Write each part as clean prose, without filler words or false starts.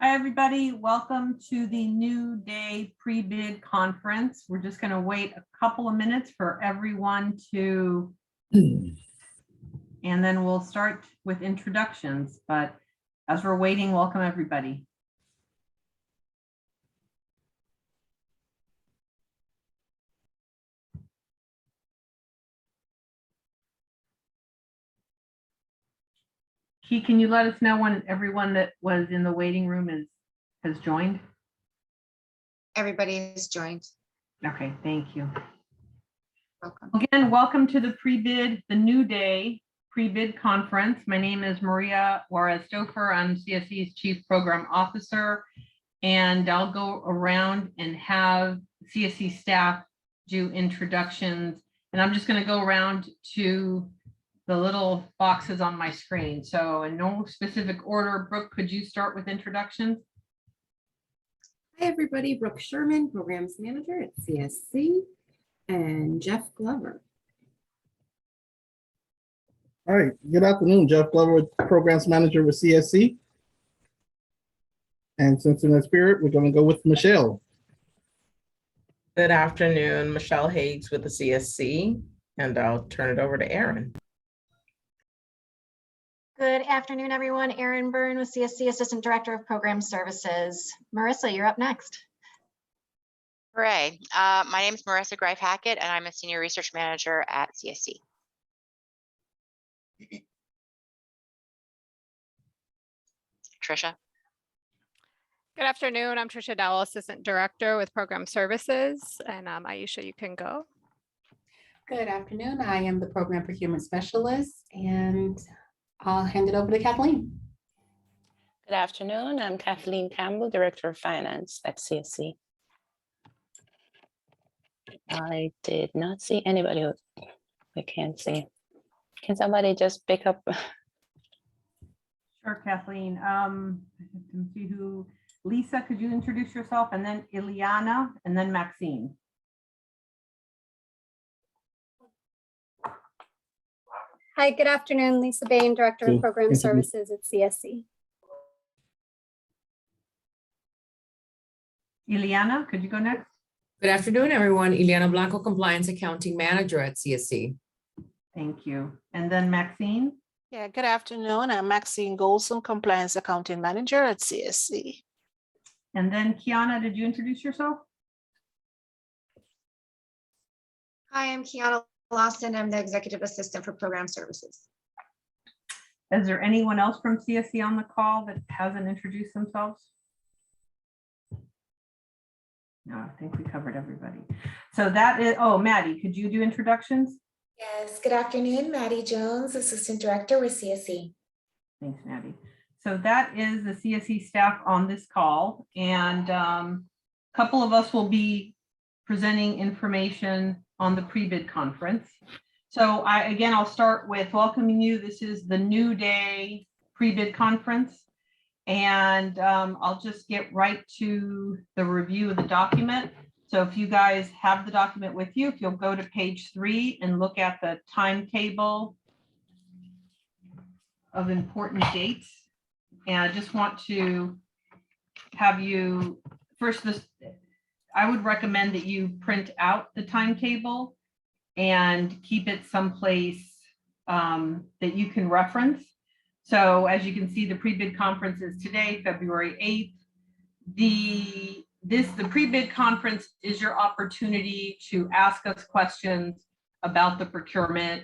Hi, everybody. Welcome to the New Day pre-bid conference. We're just going to wait a couple of minutes for everyone to, and then we'll start with introductions. But as we're waiting, welcome everybody. Key, can you let us know when everyone that was in the waiting room has joined? Everybody is joined. Okay, thank you. Welcome. Again, welcome to the pre-bid, the New Day pre-bid conference. My name is Maria Juarez-Stouffer. I'm CSE's Chief Program Officer, and I'll go around and have CSE staff do introductions. And I'm just going to go around to the little boxes on my screen. So in no specific order, Brooke, could you start with introductions? Hi, everybody. Brooke Sherman, Programs Manager at CSC, and Jeff Glover. All right, good afternoon, Jeff Glover, Programs Manager with CSC. And since in that spirit, we're going to go with Michelle. Good afternoon, Michelle Higgs with the CSC, and I'll turn it over to Erin. Good afternoon, everyone. Erin Byrne with CSC, Assistant Director of Program Services. Marissa, you're up next. Hooray. My name is Marissa Greif-Hackett, and I'm a Senior Research Manager at CSC. Trisha. Good afternoon. I'm Trisha Dowell, Assistant Director with Program Services. And Aisha, you can go. Good afternoon. I am the Program Procurement Specialist, and I'll hand it over to Kathleen. Good afternoon. I'm Kathleen Campbell, Director of Finance at CSC. I did not see anybody. I can't see. Can somebody just pick up? Sure, Kathleen. I have to see who. Lisa, could you introduce yourself? And then Ileana, and then Maxine. Hi, good afternoon. Lisa Bain, Director of Program Services at CSC. Ileana, could you go next? Good afternoon, everyone. Ileana Blanco, Compliance Accounting Manager at CSC. Thank you. And then Maxine. Yeah, good afternoon. I'm Maxine Golson, Compliance Accounting Manager at CSC. And then Kiana, did you introduce yourself? Hi, I'm Kiana Lawson. I'm the Executive Assistant for Program Services. Is there anyone else from CSC on the call that hasn't introduced themselves? No, I think we covered everybody. So that is, oh, Maddie, could you do introductions? Yes, good afternoon, Maddie Jones, Assistant Director with CSC. Thanks, Maddie. So that is the CSC staff on this call, and a couple of us will be presenting information on the pre-bid conference. So I'll start with welcoming you. This is the New Day pre-bid conference, and I'll just get right to the review of the document. So if you guys have the document with you, if you'll go to page 3 and look at the timetable of important dates. And I just want to have you first, I would recommend that you print out the timetable and keep it someplace that you can reference. So as you can see, the pre-bid conference is today, February 8th. The pre-bid conference is your opportunity to ask us questions about the procurement.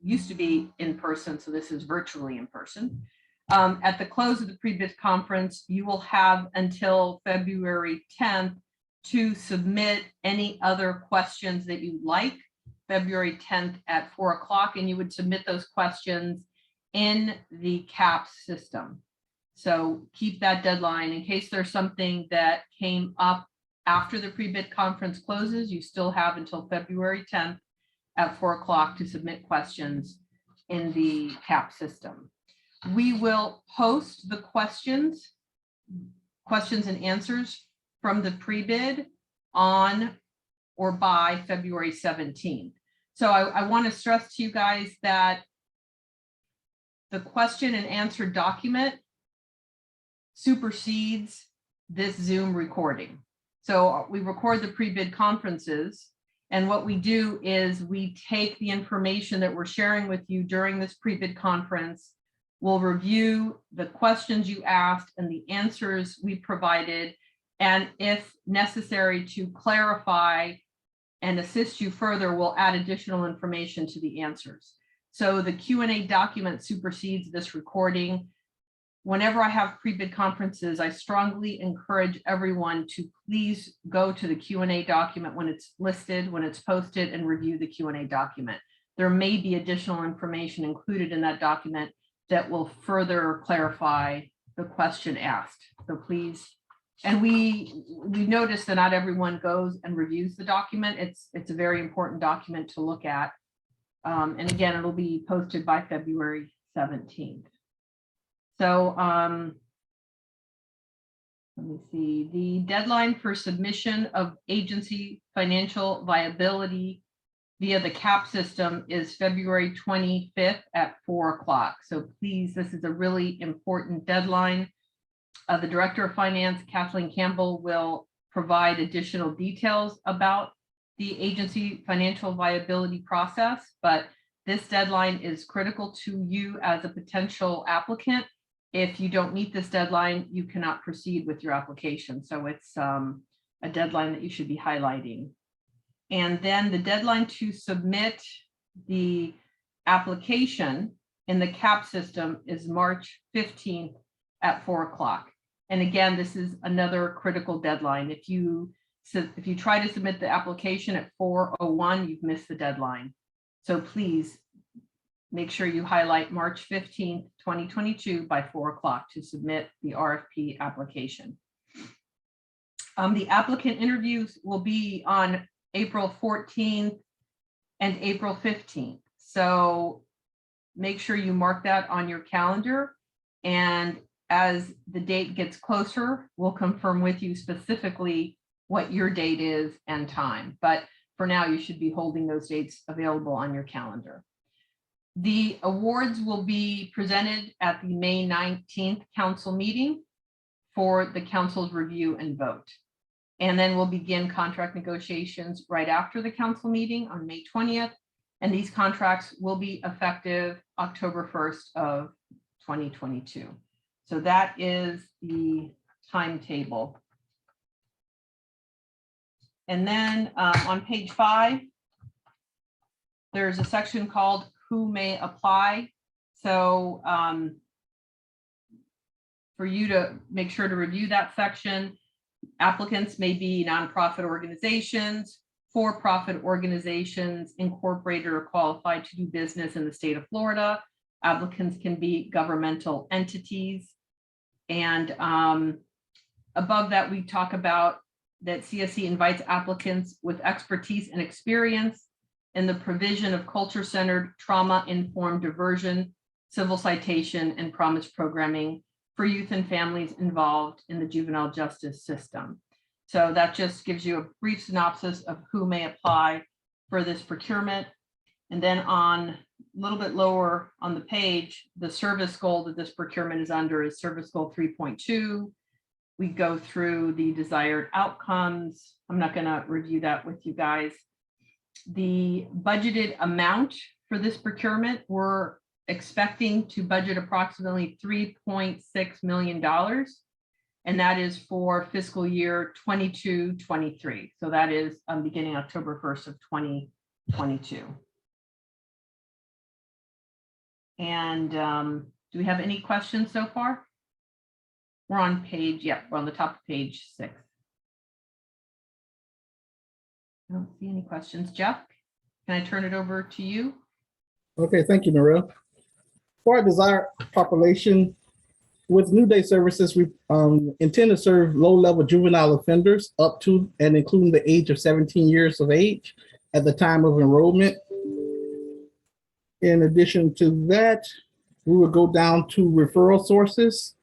Used to be in person, so this is virtually in person. At the close of the pre-bid conference, you will have until February 10th to submit any other questions that you like, February 10th at 4 o'clock, and you would submit those questions in the CAPS system. So keep that deadline in case there's something that came up after the pre-bid conference closes. You still have until February 10th at 4 o'clock to submit questions in the CAPS system. We will post the questions and answers from the pre-bid on or by February 17th. So I want to stress to you guys that the question and answer document supersedes this Zoom recording. So we record the pre-bid conferences, and what we do is we take the information that we're sharing with you during this pre-bid conference. We'll review the questions you asked and the answers we provided, and if necessary to clarify and assist you further, we'll add additional information to the answers. So the Q&A document supersedes this recording. Whenever I have pre-bid conferences, I strongly encourage everyone to please go to the Q&A document when it's listed, when it's posted, and review the Q&A document. There may be additional information included in that document that will further clarify the question asked. So please, and we noticed that not everyone goes and reviews the document. It's a very important document to look at. And again, it'll be posted by February 17th. So let me see, the deadline for submission of agency financial viability via the CAP system is February 25th at 4 o'clock. So please, this is a really important deadline. The Director of Finance, Kathleen Campbell, will provide additional details about the agency financial viability process, but this deadline is critical to you as a potential applicant. If you don't meet this deadline, you cannot proceed with your application. So it's a deadline that you should be highlighting. And then the deadline to submit the application in the CAP system is March 15th at 4 o'clock. And again, this is another critical deadline. If you try to submit the application at 4:01, you've missed the deadline. So please make sure you highlight March 15th, 2022 by 4 o'clock to submit the RFP application. The applicant interviews will be on April 14th and April 15th. So make sure you mark that on your calendar. And as the date gets closer, we'll confirm with you specifically what your date is and time. But for now, you should be holding those dates available on your calendar. The awards will be presented at the May 19th council meeting for the council's review and vote. And then we'll begin contract negotiations right after the council meeting on May 20th. And these contracts will be effective October 1st of 2022. So that is the timetable. And then on page 5, there's a section called Who May Apply. So for you to make sure to review that section, applicants may be nonprofit organizations, for-profit organizations, incorporated or qualified to do business in the state of Florida. Applicants can be governmental entities. And above that, we talk about that CSC invites applicants with expertise and experience in the provision of culture-centered, trauma-informed diversion, civil citation, and promise programming for youth and families involved in the juvenile justice system. So that just gives you a brief synopsis of who may apply for this procurement. And then on a little bit lower on the page, the service goal that this procurement is under is service goal 3.2. We go through the desired outcomes. I'm not going to review that with you guys. The budgeted amount for this procurement, we're expecting to budget approximately $3.6 million. And that is for fiscal year 22-23. So that is beginning October 1st of 2022. And do we have any questions so far? We're on page, we're on the top of page 6. I don't see any questions. Jeff, can I turn it over to you? Okay, thank you, Narelle. For our desired population, with New Day Services, we intend to serve low-level juvenile offenders up to and including the age of 17 years of age at the time of enrollment. In addition to that, we would go down to referral sources.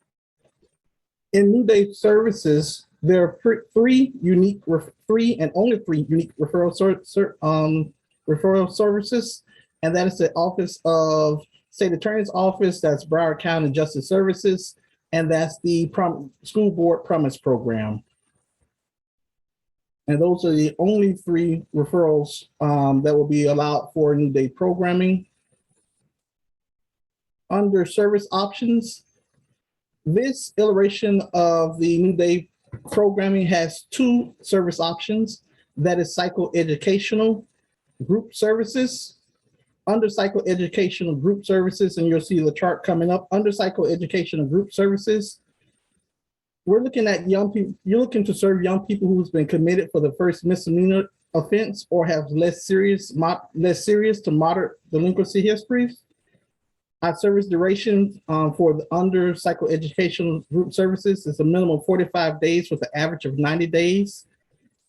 In New Day Services, there are three and only three unique referral services, and that is the Office of State Attorney's Office, that's Broward County Justice Services, and that's the school board promise program. And those are the only 3 referrals that will be allowed for New Day programming. Under service options, this iteration of the New Day programming has 2 service options. That is psychoeducational group services. Under psychoeducational group services, and you'll see the chart coming up, under psychoeducational group services, we're looking at young people. You're looking to serve young people who's been committed for the first misdemeanor offense or have less serious to moderate delinquency histories. Our service duration for the under psychoeducational group services is a minimum of 45 days with an average of 90 days.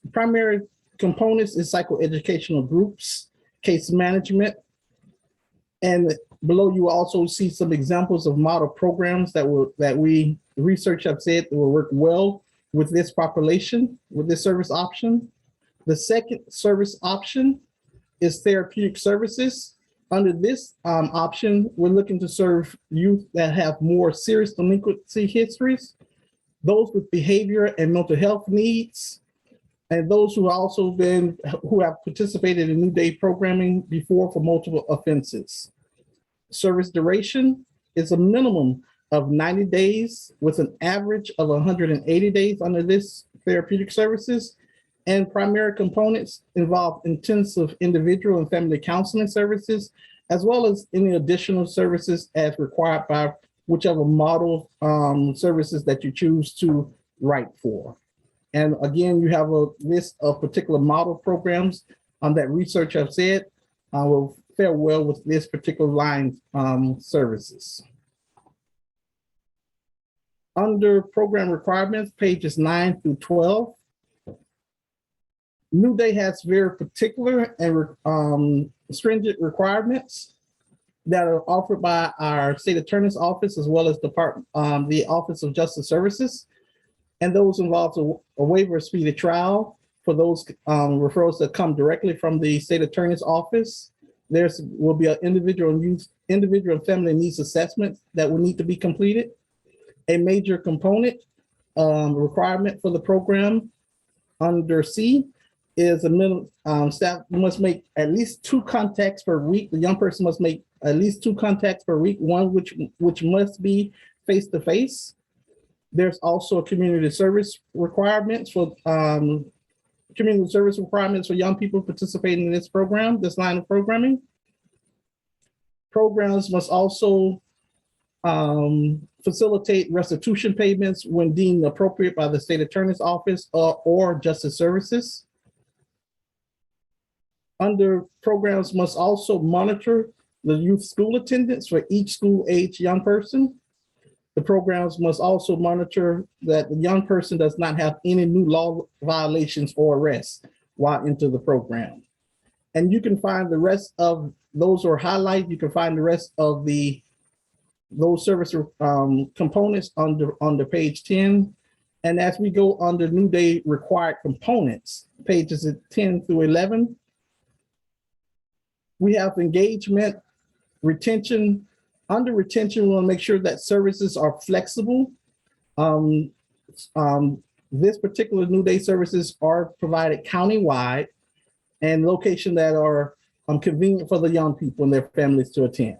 The primary components is psychoeducational groups, case management, and below you will also see some examples of model programs that we research have said will work well with this population, with this service option. The second service option is therapeutic services. Under this option, we're looking to serve youth that have more serious delinquency histories, those with behavior and mental health needs, and those who have participated in New Day programming before for multiple offenses. Service duration is a minimum of 90 days with an average of 180 days under this therapeutic services. And primary components involve intensive individual and family counseling services, as well as any additional services as required by whichever model services that you choose to write for. And again, you have a list of particular model programs that research have said will fare well with this particular line services. Under program requirements, pages 9 through 12, New Day has very particular and stringent requirements that are offered by our state attorney's office as well as the Office of Justice Services. And those involve a waiver of speedy trial for those referrals that come directly from the state attorney's office. There will be an individual and family needs assessment that will need to be completed. A major component requirement for the program under C is a minimum staff must make at least 2 contacts per week. The young person must make at least 2 contacts per week, one which must be face-to-face. There's also community service requirements for young people participating in this program, this line of programming. Programs must also facilitate restitution payments when deemed appropriate by the state attorney's office or justice services. Under programs must also monitor the youth school attendance for each school age young person. The programs must also monitor that the young person does not have any new law violations or arrests while into the program. And you can find the rest of those are highlighted. You can find the rest of those service components under page 10. And as we go under New Day required components, pages 10 through 11, we have engagement, retention. Under retention, we want to make sure that services are flexible. This particular New Day services are provided countywide and location that are convenient for the young people and their families to attend.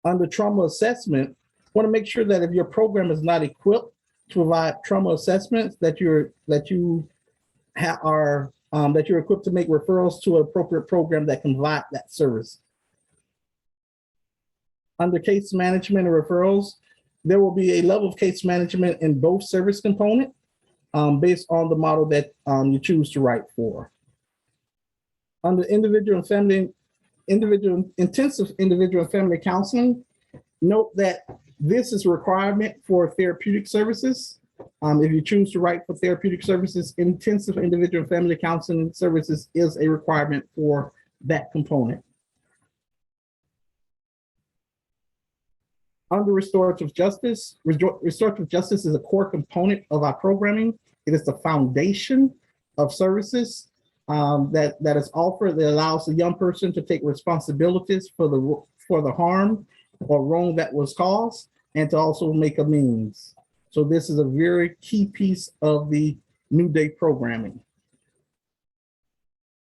Under trauma assessment, want to make sure that if your program is not equipped to provide trauma assessments, that you're equipped to make referrals to an appropriate program that can provide that service. Under case management and referrals, there will be a level of case management in both service component based on the model that you choose to write for. Under intensive individual and family counseling, note that this is a requirement for therapeutic services. If you choose to write for therapeutic services, intensive individual and family counseling services is a requirement for that component. Under restorative justice is a core component of our programming. It is the foundation of services that is offered that allows the young person to take responsibilities for the harm or wrong that was caused. and to also make amends. So this is a very key piece of the New Day programming.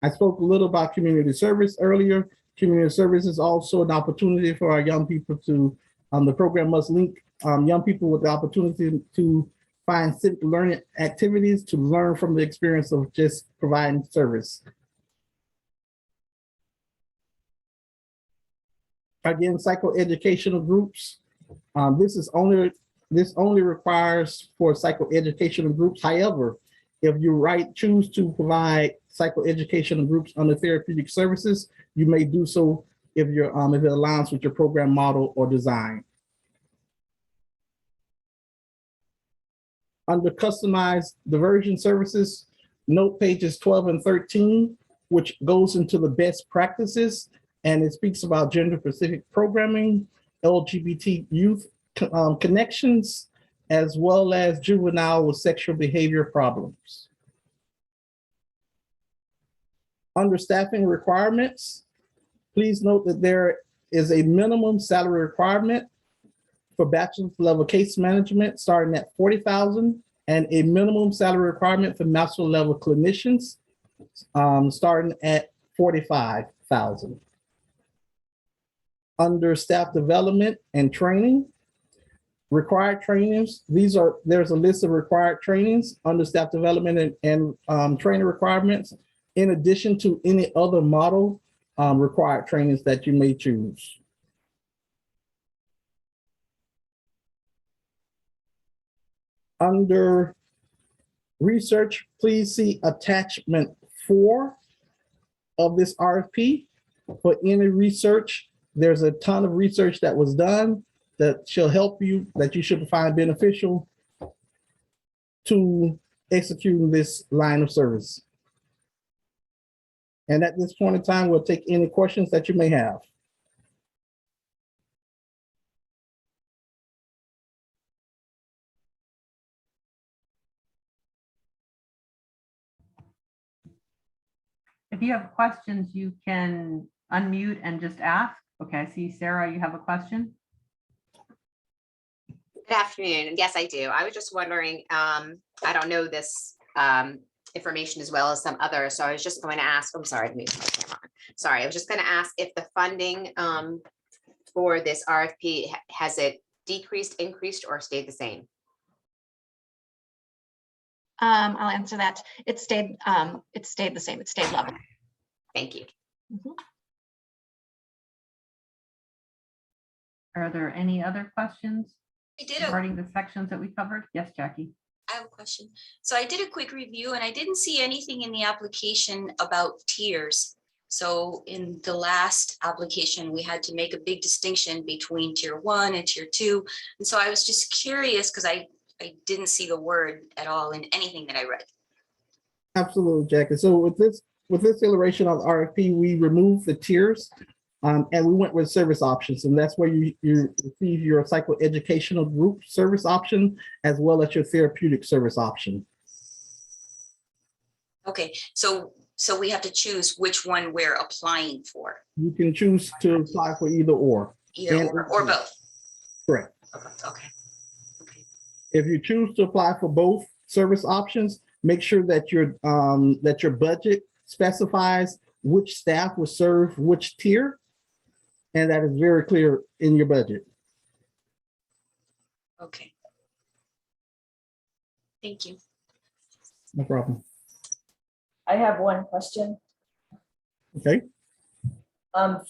I spoke a little about community service earlier. Community service is also an opportunity for our young people to, the program must link young people with the opportunity to find civic learning activities to learn from the experience of just providing service. Again, psychoeducational groups. This only requires for psychoeducational groups. However, if you choose to provide psychoeducational groups under therapeutic services, you may do so if it aligns with your program model or design. Under customized diversion services, note pages 12 and 13, which goes into the best practices, and it speaks about gender-specific programming, LGBT youth connections, as well as juvenile with sexual behavior problems. Under staffing requirements, please note that there is a minimum salary requirement for bachelor's level case management starting at $40,000 and a minimum salary requirement for master level clinicians starting at $45,000. Under staff development and training, required trainings, there's a list of required trainings under staff development and training requirements, in addition to any other model required trainings that you may choose. Under research, please see attachment 4 of this RFP. For any research, there's a ton of research that was done that shall help you, that you should find beneficial to executing this line of service. And at this point in time, we'll take any questions that you may have. If you have questions, you can unmute and just ask. Okay, I see Sarah, you have a question? Good afternoon. Yes, I do. I was just wondering, I don't know this information as well as some others, so I was just going to ask, I'm sorry, let me use my camera on. Sorry, I was just going to ask if the funding for this RFP, has it decreased, increased, or stayed the same? I'll answer that. It stayed the same. It stayed level. Thank you. Are there any other questions I did regarding the sections that we covered? Yes, Jackie. I have a question. So I did a quick review and I didn't see anything in the application about tiers. So in the last application, we had to make a big distinction between tier 1 and tier 2. And so I was just curious because I didn't see the word at all in anything that I read. Absolutely, Jackie. So with this iteration of RFP, we removed the tiers and we went with service options. And that's where you receive your psychoeducational group service option, as well as your therapeutic service option. Okay, so we have to choose which one we're applying for. You can choose to apply for either or. Either or both. Correct. Okay. If you choose to apply for both service options, make sure that your budget specifies which staff will serve which tier, and that is very clear in your budget. Okay. Thank you. No problem. I have one question. Okay.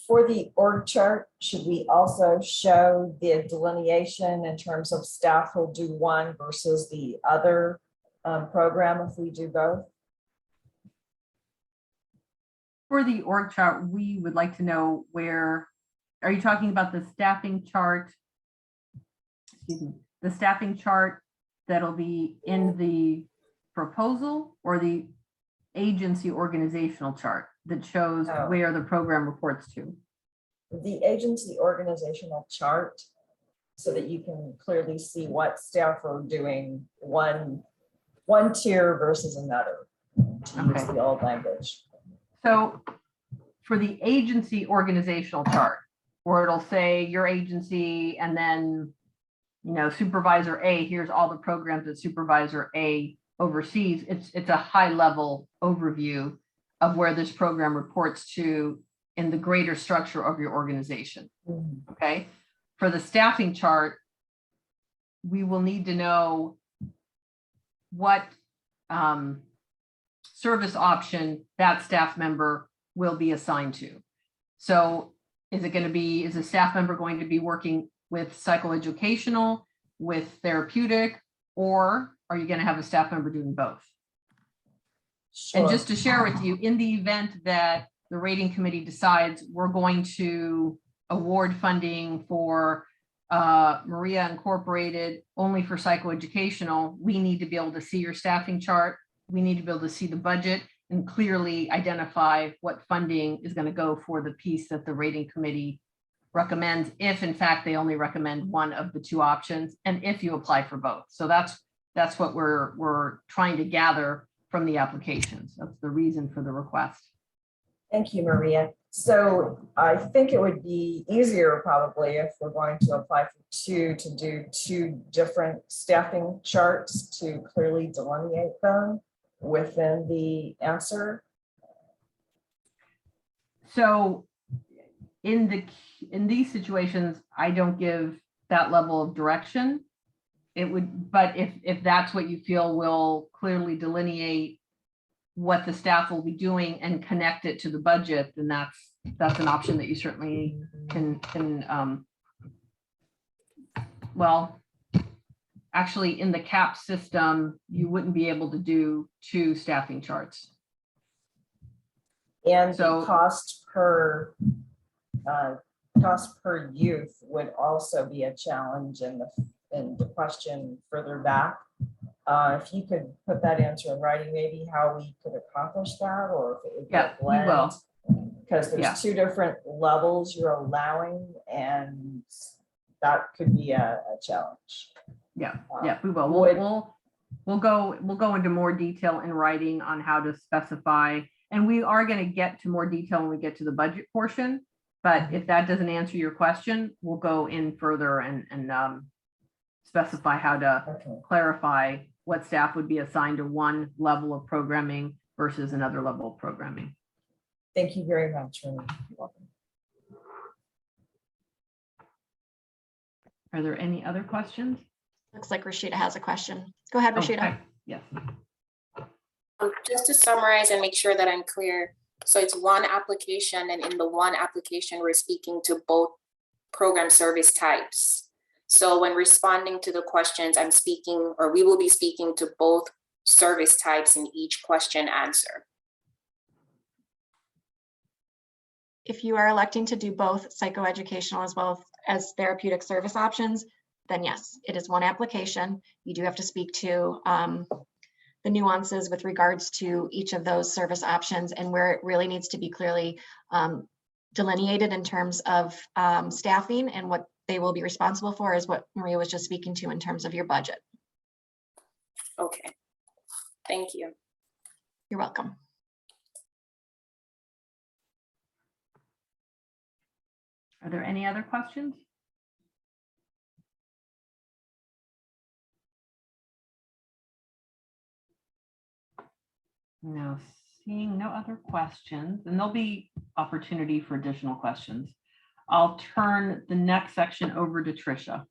For the org chart, should we also show the delineation in terms of staff who'll do one versus the other program if we do both? For the org chart, we would like to know where, are you talking about the staffing chart? Excuse me, the staffing chart that'll be in the proposal, or the agency organizational chart that shows where the program reports to? The agency organizational chart, so that you can clearly see what staff are doing one tier versus another, to use the old language. So for the agency organizational chart, where it'll say your agency and then you know, Supervisor A, here's all the programs that Supervisor A oversees. It's a high level overview of where this program reports to in the greater structure of your organization. Okay. For the staffing chart, we will need to know what service option that staff member will be assigned to. So is a staff member going to be working with psychoeducational, with therapeutic, or are you going to have a staff member doing both? And just to share with you, in the event that the rating committee decides we're going to award funding for Maria Incorporated only for psychoeducational, we need to be able to see your staffing chart. We need to be able to see the budget and clearly identify what funding is going to go for the piece that the rating committee recommends, if in fact they only recommend one of the two options, and if you apply for both. So that's what we're trying to gather from the applications. That's the reason for the request. Thank you, Maria. So I think it would be easier probably if we're going to apply for two to do two different staffing charts to clearly delineate them within the answer. So in these situations, I don't give that level of direction. It would, but if that's what you feel will clearly delineate what the staff will be doing and connect it to the budget, then that's an option that you certainly can well, actually in the CAP system, you wouldn't be able to do two staffing charts. And so the cost per youth would also be a challenge in the question further back. If you could put that answer in writing, maybe how we could accomplish that, or if it would be a blend, because there's two different levels you're allowing, and that could be a challenge. Yeah, we will. We'll go into more detail in writing on how to specify, and we are going to get to more detail when we get to the budget portion. But if that doesn't answer your question, we'll go in further and specify how to clarify what staff would be assigned to one level of programming versus another level of programming. Thank you very much. You're welcome. Are there any other questions? Looks like Rashida has a question. Go ahead, Rashida. Okay. Yes. Just to summarize and make sure that I'm clear. So it's one application, and in the one application, we're speaking to both program service types. So when responding to the questions, I'm speaking, or we will be speaking to both service types in each question answer. If you are electing to do both psychoeducational as well as therapeutic service options, then yes, it is one application. You do have to speak to the nuances with regards to each of those service options and where it really needs to be clearly delineated in terms of staffing, and what they will be responsible for is what Maria was just speaking to in terms of your budget. Okay, thank you. You're welcome. Are there any other questions? No, seeing no other questions, and there'll be opportunity for additional questions. I'll turn the next section over to Tricia.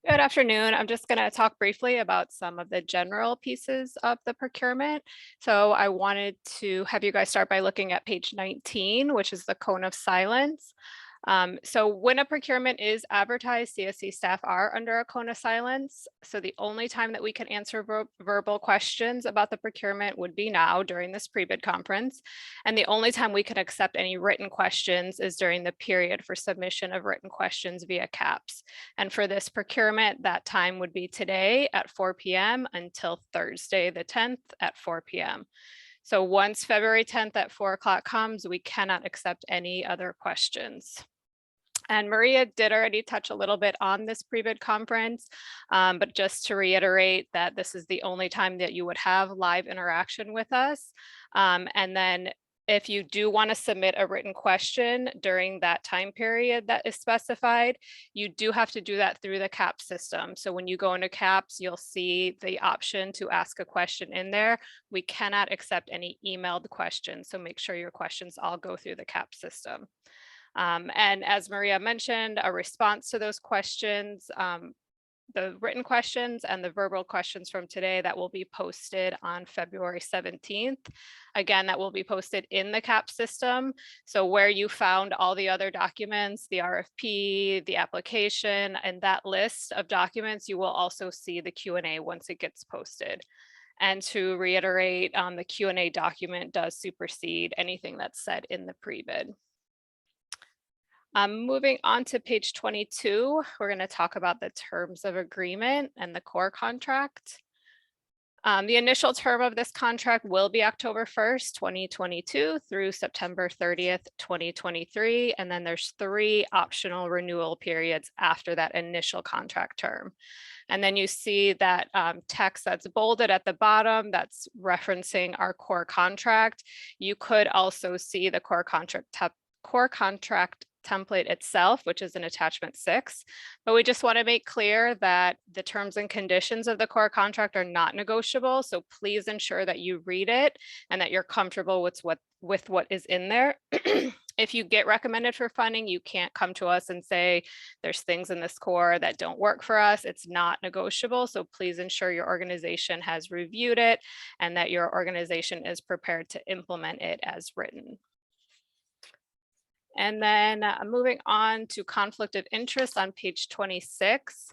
Good afternoon. I'm just going to talk briefly about some of the general pieces of the procurement. So I wanted to have you guys start by looking at page 19, which is the cone of silence. So when a procurement is advertised, CSC staff are under a cone of silence. So the only time that we can answer verbal questions about the procurement would be now during this pre-bid conference. And the only time we can accept any written questions is during the period for submission of written questions via CAPS. And for this procurement, that time would be today at 4 p.m. until Thursday, the 10th at 4 p.m. So once February 10th at 4 o'clock comes, we cannot accept any other questions. And Maria did already touch a little bit on this pre-bid conference, but just to reiterate that this is the only time that you would have live interaction with us. And then If you do want to submit a written question during that time period that is specified, you do have to do that through the CAP system. So when you go into CAPS, you'll see the option to ask a question in there. We cannot accept any emailed questions, so make sure your questions all go through the CAP system. And as Maria mentioned, a response to those questions, the written questions and the verbal questions from today, that will be posted on February 17th. Again, that will be posted in the CAP system. So where you found all the other documents, the RFP, the application, and that list of documents, you will also see the Q&A once it gets posted. And to reiterate, the Q&A document does supersede anything that's said in the pre-bid. Moving on to page 22, we're going to talk about the terms of agreement and the core contract. The initial term of this contract will be October 1st, 2022 through September 30th, 2023. And then there's 3 optional renewal periods after that initial contract term. And then you see that text that's bolded at the bottom, that's referencing our core contract. You could also see the core contract template itself, which is in attachment 6. But we just want to make clear that the terms and conditions of the core contract are not negotiable. So please ensure that you read it and that you're comfortable with what is in there. If you get recommended for funding, you can't come to us and say, there's things in this core that don't work for us. It's not negotiable. So please ensure your organization has reviewed it and that your organization is prepared to implement it as written. And then moving on to conflict of interest on page 26.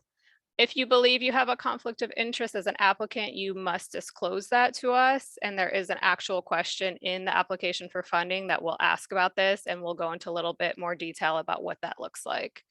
If you believe you have a conflict of interest as an applicant, you must disclose that to us. And there is an actual question in the application for funding that will ask about this, and we'll go into a little bit more detail about what that looks like.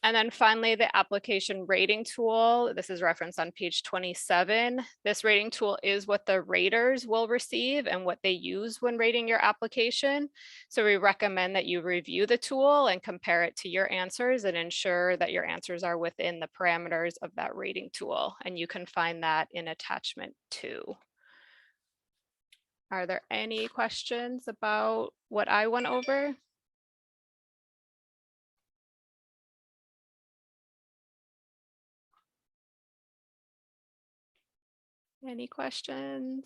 And then finally, the application rating tool. This is referenced on page 27. This rating tool is what the raters will receive and what they use when rating your application. So we recommend that you review the tool and compare it to your answers and ensure that your answers are within the parameters of that rating tool. And you can find that in attachment 2. Are there any questions about what I went over? Any questions?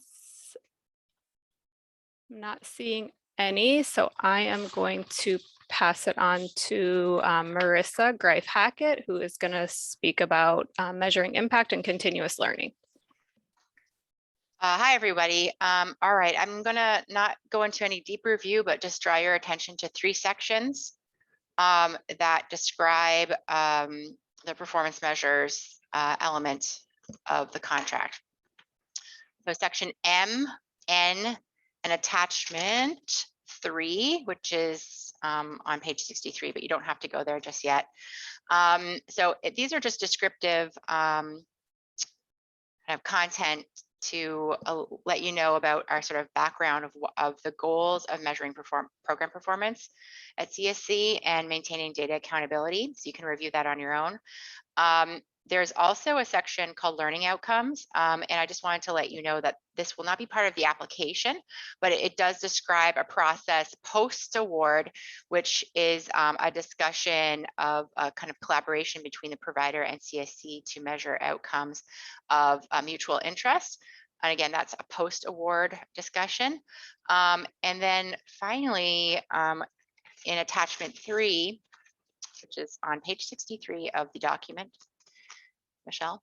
I'm not seeing any, so I am going to pass it on to Marissa Greif-Hackett, who is going to speak about measuring impact and continuous learning. Hi, everybody. All right, I'm going to not go into any deep review, but just draw your attention to 3 sections that describe the performance measures element of the contract. So section M, N, and attachment 3, which is on page 63, but you don't have to go there just yet. These are just descriptive kind of content to let you know about our sort of background of the goals of measuring program performance at CSC and maintaining data accountability. So you can review that on your own. There's also a section called learning outcomes. And I just wanted to let you know that this will not be part of the application, but it does describe a process post-award, which is a discussion of a kind of collaboration between the provider and CSC to measure outcomes of mutual interest. And again, that's a post-award discussion. And then finally, in attachment 3, which is on page 63 of the document, Michelle,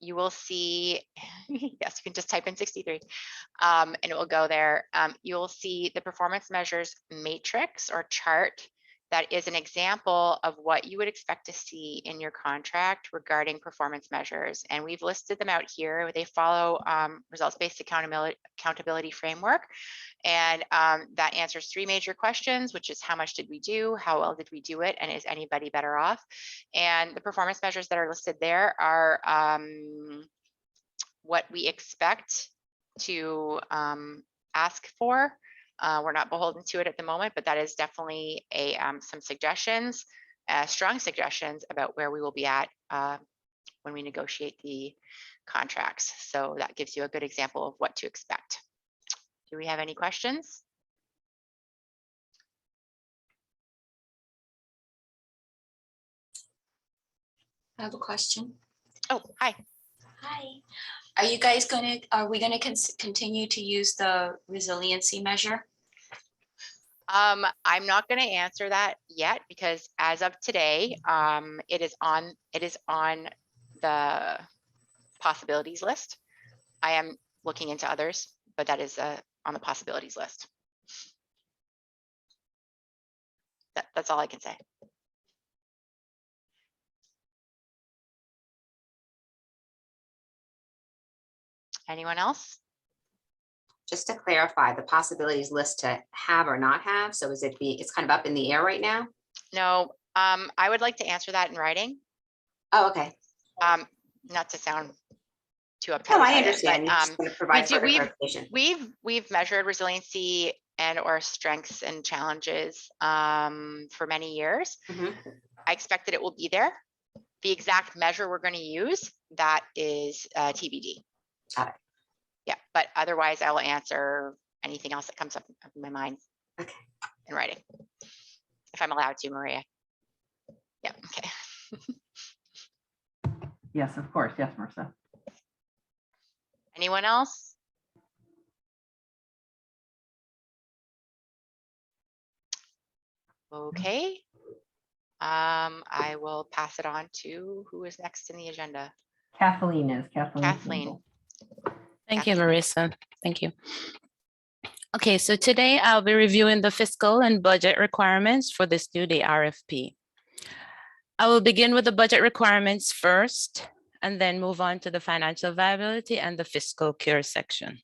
you will see, yes, you can just type in 63 and it will go there. You'll see the performance measures matrix or chart that is an example of what you would expect to see in your contract regarding performance measures. And we've listed them out here. They follow results-based accountability framework. And that answers 3 major questions, which is how much did we do, how well did we do it, and is anybody better off? And the performance measures that are listed there are what we expect to ask for. We're not beholden to it at the moment, but that is definitely some suggestions, strong suggestions about where we will be at when we negotiate the contracts. So that gives you a good example of what to expect. Do Do we have any questions? I have a question. Oh, hi. Hi. Are we gonna continue to use the resiliency measure? I'm not going to answer that yet because as of today, it is on the possibilities list. I am looking into others, but that is on the possibilities list. That's all I can say. Anyone else? Just to clarify, the possibilities list to have or not have, so it's kind of up in the air right now? No, I would like to answer that in writing. Oh, okay. Not to sound too uptight. No, I about it, understand. but, You're just going to provide further clarification. we've measured resiliency and or strengths and challenges for many years. I expect that it will be there. The exact measure we're going to use, that is TBD. Got it. Yeah, but otherwise I will answer anything else that comes up in my mind in writing, if I'm allowed to, Maria. Yeah, okay. Yes, of course. Yes, Marissa. Anyone else? Okay. I will pass it on to who is next in the agenda. Kathleen is Kathleen. Kathleen. Thank you, Marissa. Thank you. Okay, so today I'll be reviewing the fiscal and budget requirements for this due date RFP. I will begin with the budget requirements first, and then move on to the financial viability and the fiscal cure section.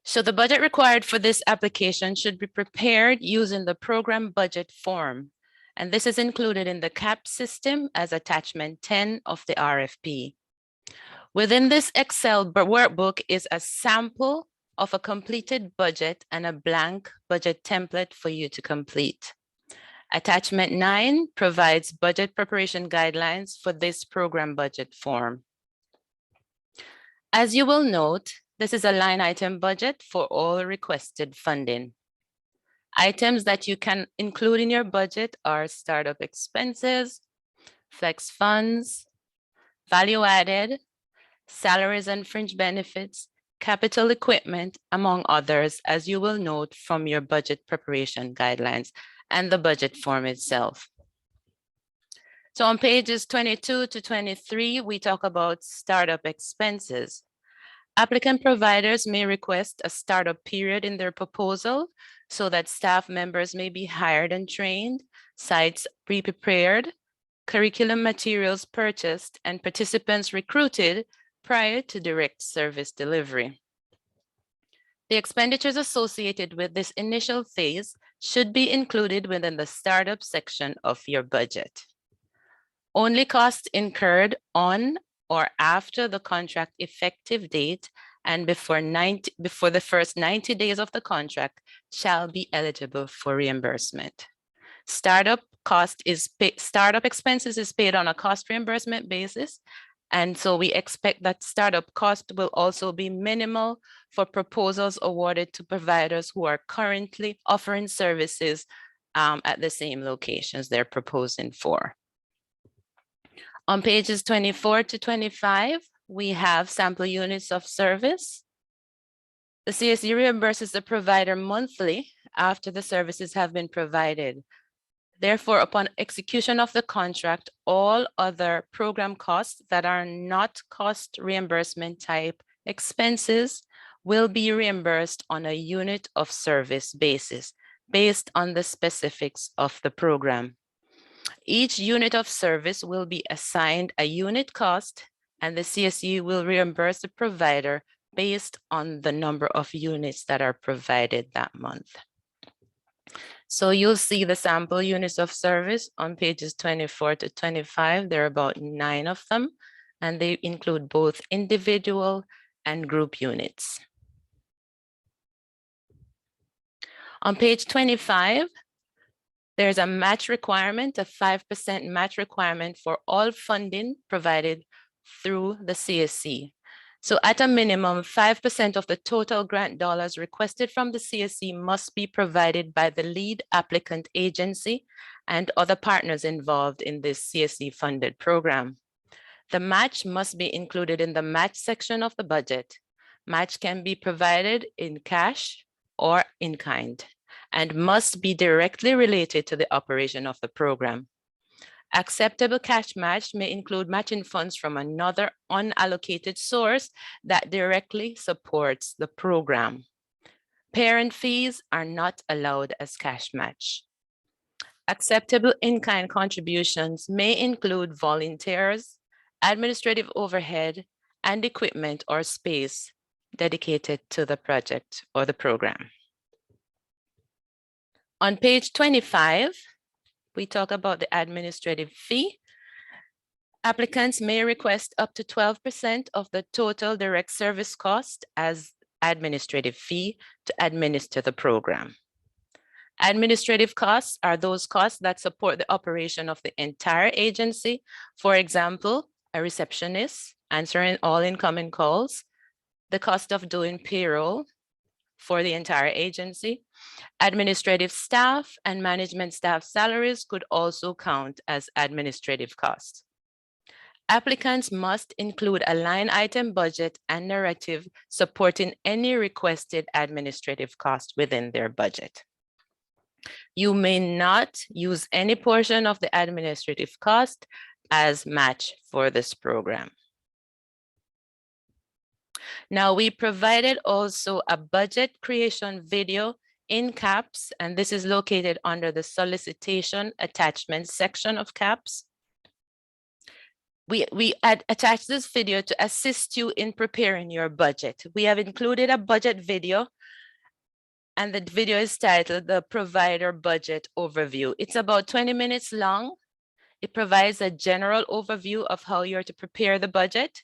So the budget required for this application should be prepared using the program budget form. And this is included in the CAP system as attachment 10 of the RFP. Within this Excel workbook is a sample of a completed budget and a blank budget template for you to complete. Attachment 9 provides budget preparation guidelines for this program budget form. As you will note, this is a line item budget for all requested funding. Items that you can include in your budget are startup expenses, flex funds, value added, salaries and fringe benefits, capital equipment, among others, as you will note from your budget preparation guidelines and the budget form itself. So on pages 22 to 23, we talk about startup expenses. Applicant providers may request a startup period in their proposal so that staff members may be hired and trained, sites pre-prepared, curriculum materials purchased, and participants recruited prior to direct service delivery. The expenditures associated with this initial phase should be included within the startup section of your budget. Only costs incurred on or after the contract effective date and before the first 90 days of the contract shall be eligible for reimbursement. Startup expenses is paid on a cost reimbursement basis. And so we expect that startup cost will also be minimal for proposals awarded to providers who are currently offering services at the same locations they're proposing for. On pages 24 to 25, we have sample units of service. The CSE reimburses the provider monthly after the services have been provided. Therefore, upon execution of the contract, all other program costs that are not cost reimbursement type expenses will be reimbursed on a unit of service basis based on the specifics of the program. Each unit of service will be assigned a unit cost, and the CSE will reimburse the provider based on the number of units that are provided that month. So you'll see the sample units of service on pages 24 to 25. There are about 9 of them, and they include both individual and group units. On page 25, there's a match requirement, a 5% match requirement for all funding provided through the CSE. So at a minimum, 5% of the total grant dollars requested from the CSC must be provided by the lead applicant agency and other partners involved in this CSC funded program. The match must be included in the match section of the budget. Match can be provided in cash or in kind and must be directly related to the operation of the program. Acceptable cash match may include matching funds from another unallocated source that directly supports the program. Parent fees are not allowed as cash match. Acceptable in-kind contributions may include volunteers, administrative overhead, and equipment or space dedicated to the project or the program. On page 25, we talk about the administrative fee. Applicants may request up to 12% of the total direct service cost as administrative fee to administer the program. Administrative costs are those costs that support the operation of the entire agency. For example, a receptionist answering all incoming calls, the cost of doing payroll for the entire agency. Administrative staff and management staff salaries could also count as administrative costs. Applicants must include a line item budget and narrative supporting any requested administrative cost within their budget. You may not use any portion of the administrative cost as match for this program. Now, we provided also a budget creation video in CAPS, and this is located under the solicitation attachment section of CAPS. We attached this video to assist you in preparing your budget. We have included a budget video, and the video is titled The Provider Budget Overview. It's about 20 minutes long. It provides a general overview of how you're to prepare the budget.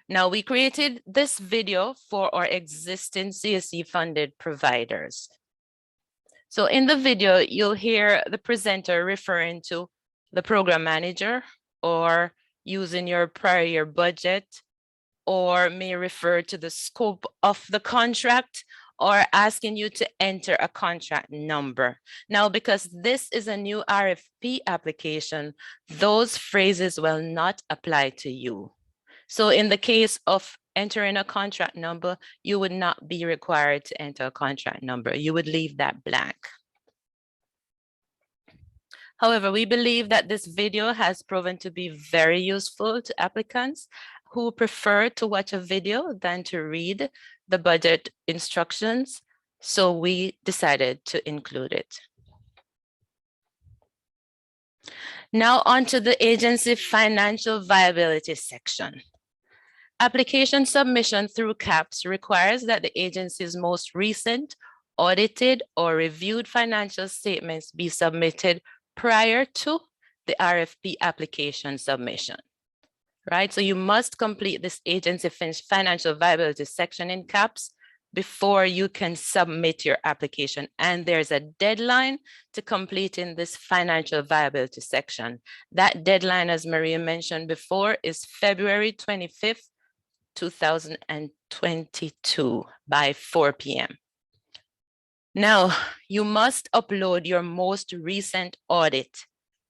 Now, we created this video for our existing CSC funded providers. So in the video, you'll hear the presenter referring to the program manager or using your prior year budget, or may refer to the scope of the contract or asking you to enter a contract number. Now, because this is a new RFP application, those phrases will not apply to you. So in the case of entering a contract number, you would not be required to enter a contract number. You would leave that blank. However, we believe that this video has proven to be very useful to applicants who prefer to watch a video than to read the budget instructions. So we decided to include it. Now onto the agency financial viability section. Application submission through CAPS requires that the agency's most recent audited or reviewed financial statements be submitted prior to the RFP application submission, right? So you must complete this agency financial viability section in CAPS before you can submit your application. And there's a deadline to completing this financial viability section. That deadline, as Maria mentioned before, is February 25th, 2022 by 4 p.m. Now, you must upload your most recent audit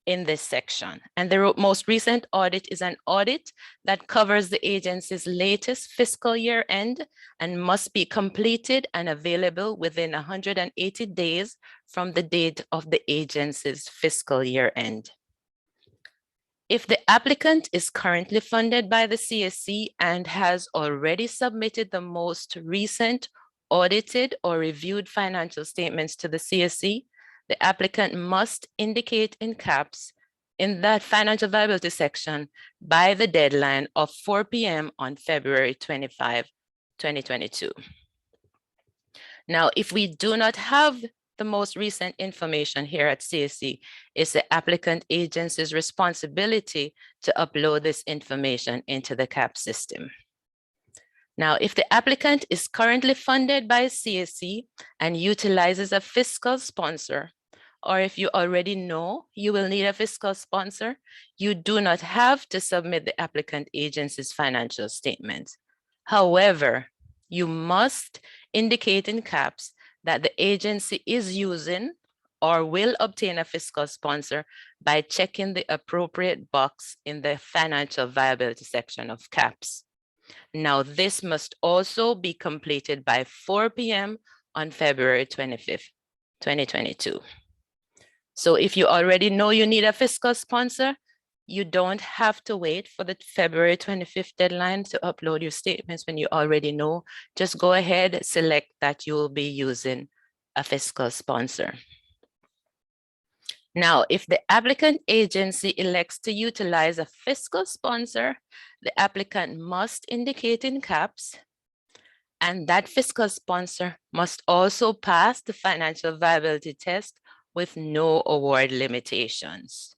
in this section. And the most recent audit is an audit that covers the agency's latest fiscal year end and must be completed and available within 180 days from the date of the agency's fiscal year end. If the applicant is currently funded by the CSC and has already submitted the most recent audited or reviewed financial statements to the CSC, the applicant must indicate in CAPS in that financial viability section by the deadline of 4 p.m. on February 25, 2022. Now, if we do not have the most recent information here at CSC, it's the applicant agency's responsibility to upload this information into the CAPS system. Now, if the applicant is currently funded by CSC and utilizes a fiscal sponsor, or if you already know you will need a fiscal sponsor, you do not have to submit the applicant agency's financial statements. However, you must indicate in caps that the agency is using or will obtain a fiscal sponsor by checking the appropriate box in the financial viability section of caps. Now, this must also be completed by 4 p.m. on February 25th, 2022. So if you already know you need a fiscal sponsor, you don't have to wait for the February 25th deadline to upload your statements when you already know. Just go ahead, select that you will be using a fiscal sponsor. Now, if the applicant agency elects to utilize a fiscal sponsor, the applicant must indicate in caps, and that fiscal sponsor must also pass the financial viability test with no award limitations.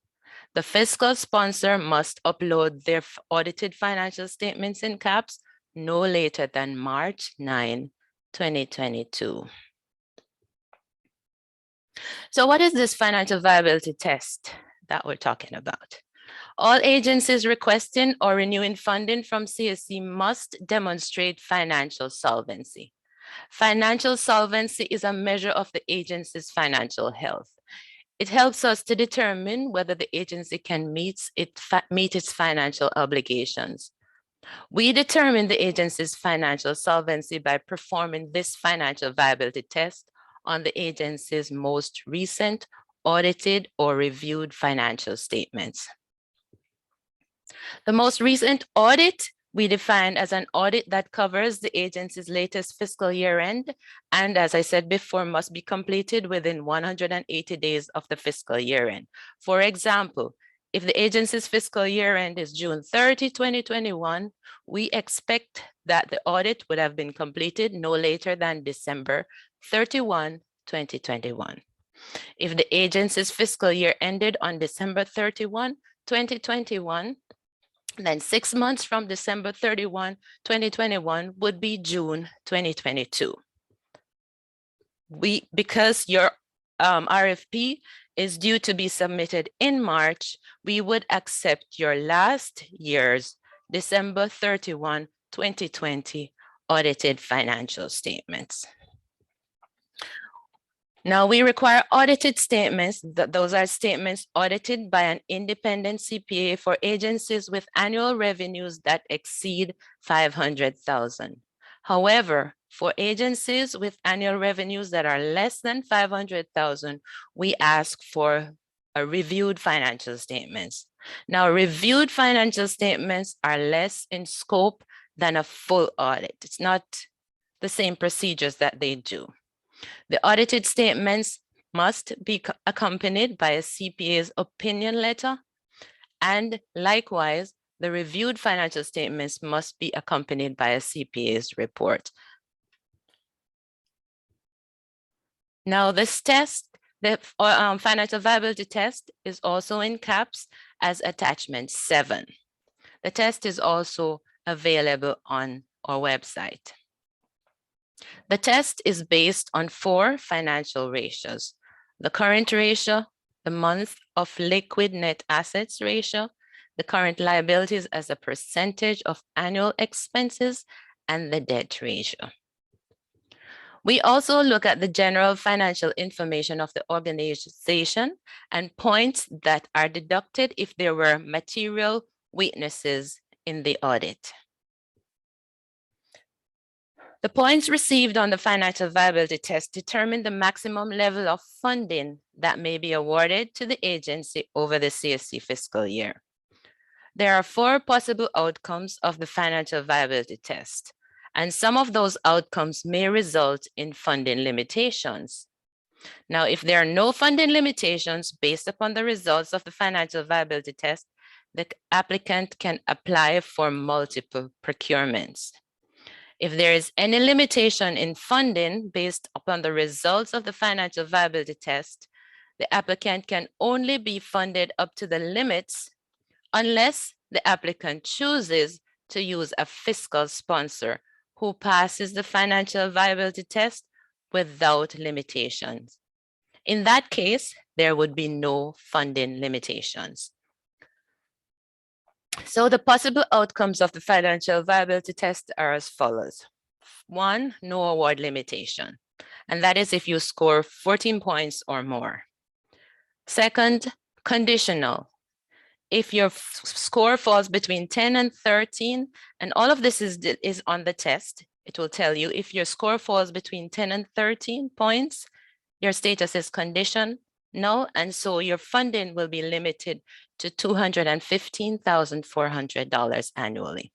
The fiscal sponsor must upload their audited financial statements in caps no later than March 9, 2022. So what is this financial viability test that we're talking about? All agencies requesting or renewing funding from CSC must demonstrate financial solvency. Financial solvency is a measure of the agency's financial health. It helps us to determine whether the agency can meet its financial obligations. We determine the agency's financial solvency by performing this financial viability test on the agency's most recent audited or reviewed financial statements. The most recent audit we define as an audit that covers the agency's latest fiscal year end, and as I said before, must be completed within 180 days of the fiscal year end. For example, if the agency's fiscal year end is June 30, 2021, we expect that the audit would have been completed no later than December 31, 2021. If the agency's fiscal year ended on December 31, 2021, then 6 months from December 31, 2021 would be June 2022. Because your RFP is due to be submitted in March, we would accept your last year's December 31, 2020 audited financial statements. Now we require audited statements. Those are statements audited by an independent CPA for agencies with annual revenues that exceed 500,000. However, for agencies with annual revenues that are less than 500,000, we ask for a reviewed financial statements. Now, reviewed financial statements are less in scope than a full audit. It's not the same procedures that they do. The audited statements must be accompanied by a CPA's opinion letter, and likewise, the reviewed financial statements must be accompanied by a CPA's report. Now, this test, the financial viability test, is also in caps as attachment 7. The test is also available on our website. The test is based on 4 financial ratios: the current ratio, the month of liquid net assets ratio, the current liabilities as a percentage of annual expenses, and the debt ratio. We also look at the general financial information of the organization and points that are deducted if there were material weaknesses in the audit. The points received on the financial viability test determine the maximum level of funding that may be awarded to the agency over the CSC fiscal year. There are 4 possible outcomes of the financial viability test, and some of those outcomes may result in funding limitations. Now, if there are no funding limitations based upon the results of the financial viability test, the applicant can apply for multiple procurements. If there is any limitation in funding based upon the results of the financial viability test, the applicant can only be funded up to the limits unless the applicant chooses to use a fiscal sponsor who passes the financial viability test without limitations. In that case, there would be no funding limitations. So the possible outcomes of the financial viability test are as follows. 1, no award limitation. And that is if you score 14 points or more. Second, conditional. If your score falls between 10 and 13, and all of this is on the test, it will tell you if your score falls between 10 and 13 points, your status is conditional, and so your funding will be limited to $215,400 annually.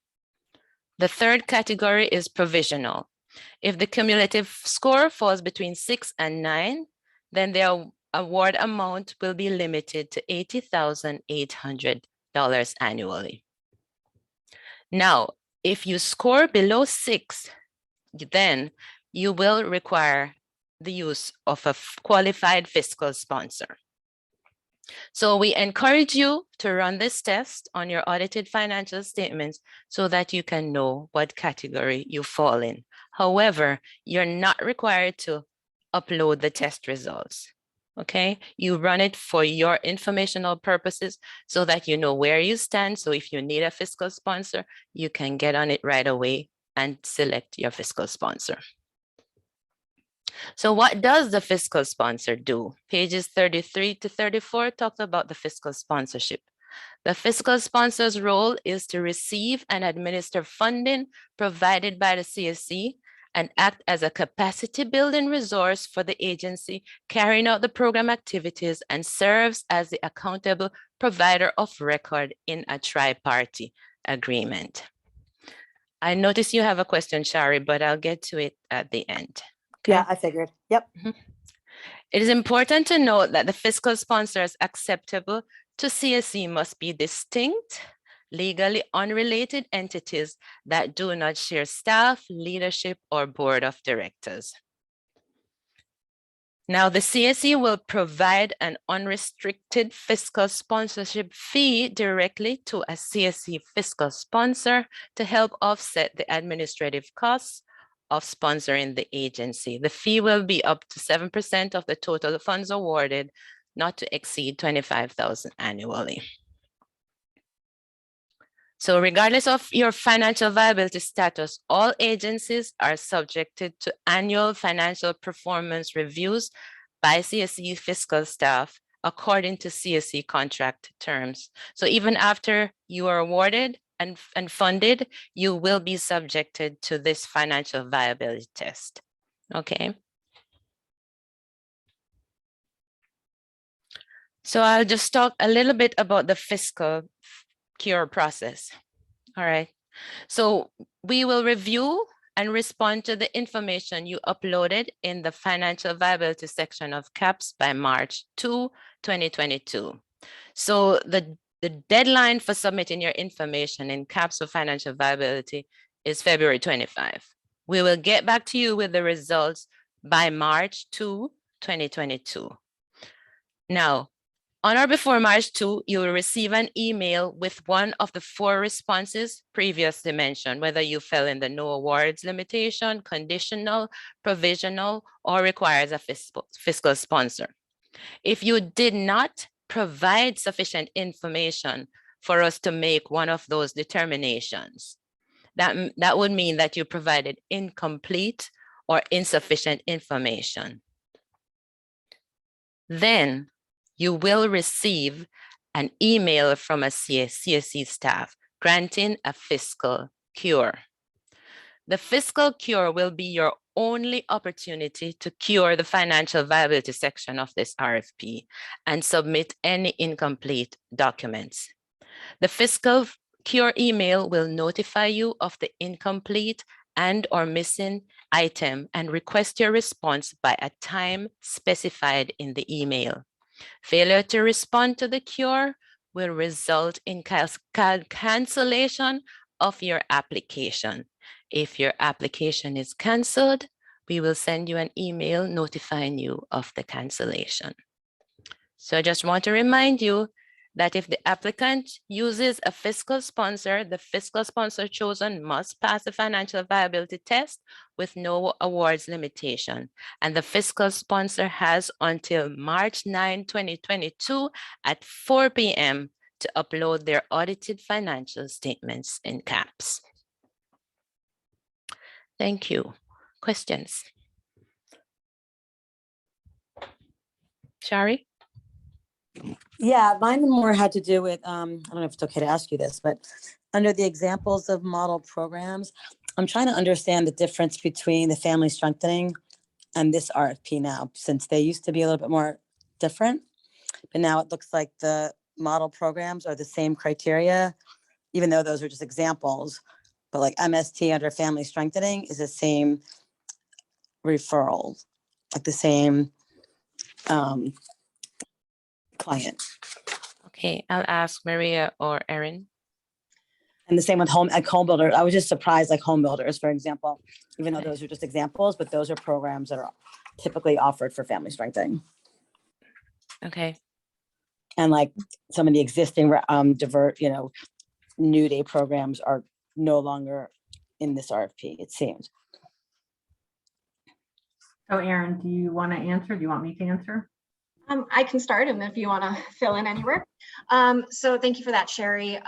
The third category is provisional. If the cumulative score falls between 6 and 9, then the award amount will be limited to $80,800 annually. Now, if you score below 6, then you will require the use of a qualified fiscal sponsor. So we encourage you to run this test on your audited financial statements so that you can know what category you fall in. However, you're not required to upload the test results. Okay, you run it for your informational purposes so that you know where you stand. So if you need a fiscal sponsor, you can get on it right away and select your fiscal sponsor. So what does the fiscal sponsor do? Pages 33 to 34 talks about the fiscal sponsorship. The fiscal sponsor's role is to receive and administer funding provided by the CSC and act as a capacity building resource for the agency carrying out the program activities and serves as the accountable provider of record in a tri-party agreement. I notice you have a question, Shari, but I'll get to it at the end. Okay? Yeah, I figured. Yep. It is important to note that the fiscal sponsor is acceptable to CSC must be distinct, legally unrelated entities that do not share staff, leadership, or board of directors. Now, the CSC will provide an unrestricted fiscal sponsorship fee directly to a CSC fiscal sponsor to help offset the administrative costs of sponsoring the agency. The fee will be up to 7% of the total funds awarded, not to exceed $25,000 annually. So regardless of your financial viability status, all agencies are subjected to annual financial performance reviews by CSC fiscal staff according to CSC contract terms. So even after you are awarded and funded, you will be subjected to this financial viability test. Okay. So I'll just talk a little bit about the fiscal cure process. All right. So we will review and respond to the information you uploaded in the financial viability section of CAPS by March 2, 2022. So the deadline for submitting your information in CAPS for financial viability is February 25. We will get back to you with the results by March 2, 2022. Now, on or before March 2, you will receive an email with one of the 4 responses previously mentioned, whether you fell in the no awards limitation, conditional, provisional, or requires a fiscal sponsor. If you did not provide sufficient information for us to make one of those determinations, that would mean that you provided incomplete or insufficient information. Then you will receive an email from a CSC staff granting a fiscal cure. The fiscal cure will be your only opportunity to cure the financial viability section of this RFP and submit any incomplete documents. The fiscal cure email will notify you of the incomplete and or missing item and request your response by a time specified in the email. Failure to respond to the cure will result in cancellation of your application. If your application is canceled, we will send you an email notifying you of the cancellation. So I just want to remind you that if the applicant uses a fiscal sponsor, the fiscal sponsor chosen must pass the financial viability test with no awards limitation. And the fiscal sponsor has until March 9, 2022 at 4 p.m. to upload their audited financial statements in CAPS. Thank you. Questions? Shari? Yeah, mine more had to do with, I don't know if it's okay to ask you this, but under the examples of model programs, I'm trying to understand the difference between the family strengthening and this RFP now, since they used to be a little bit more different. But now it looks like the model programs are the same criteria, even though those are just examples. But like MST under family strengthening is the same referral, like the same client. Okay, I'll ask Maria or Erin. And the same with home builders. I was just surprised, like home builders, for example, even though those are just examples, but those are programs that are typically offered for family strengthening. Okay. And like some of the existing new day programs are no longer in this RFP, it seems. So Erin, do you want to answer? Do you want me to answer? I can start, and if you want to fill in anywhere. So thank you for that, Sherry.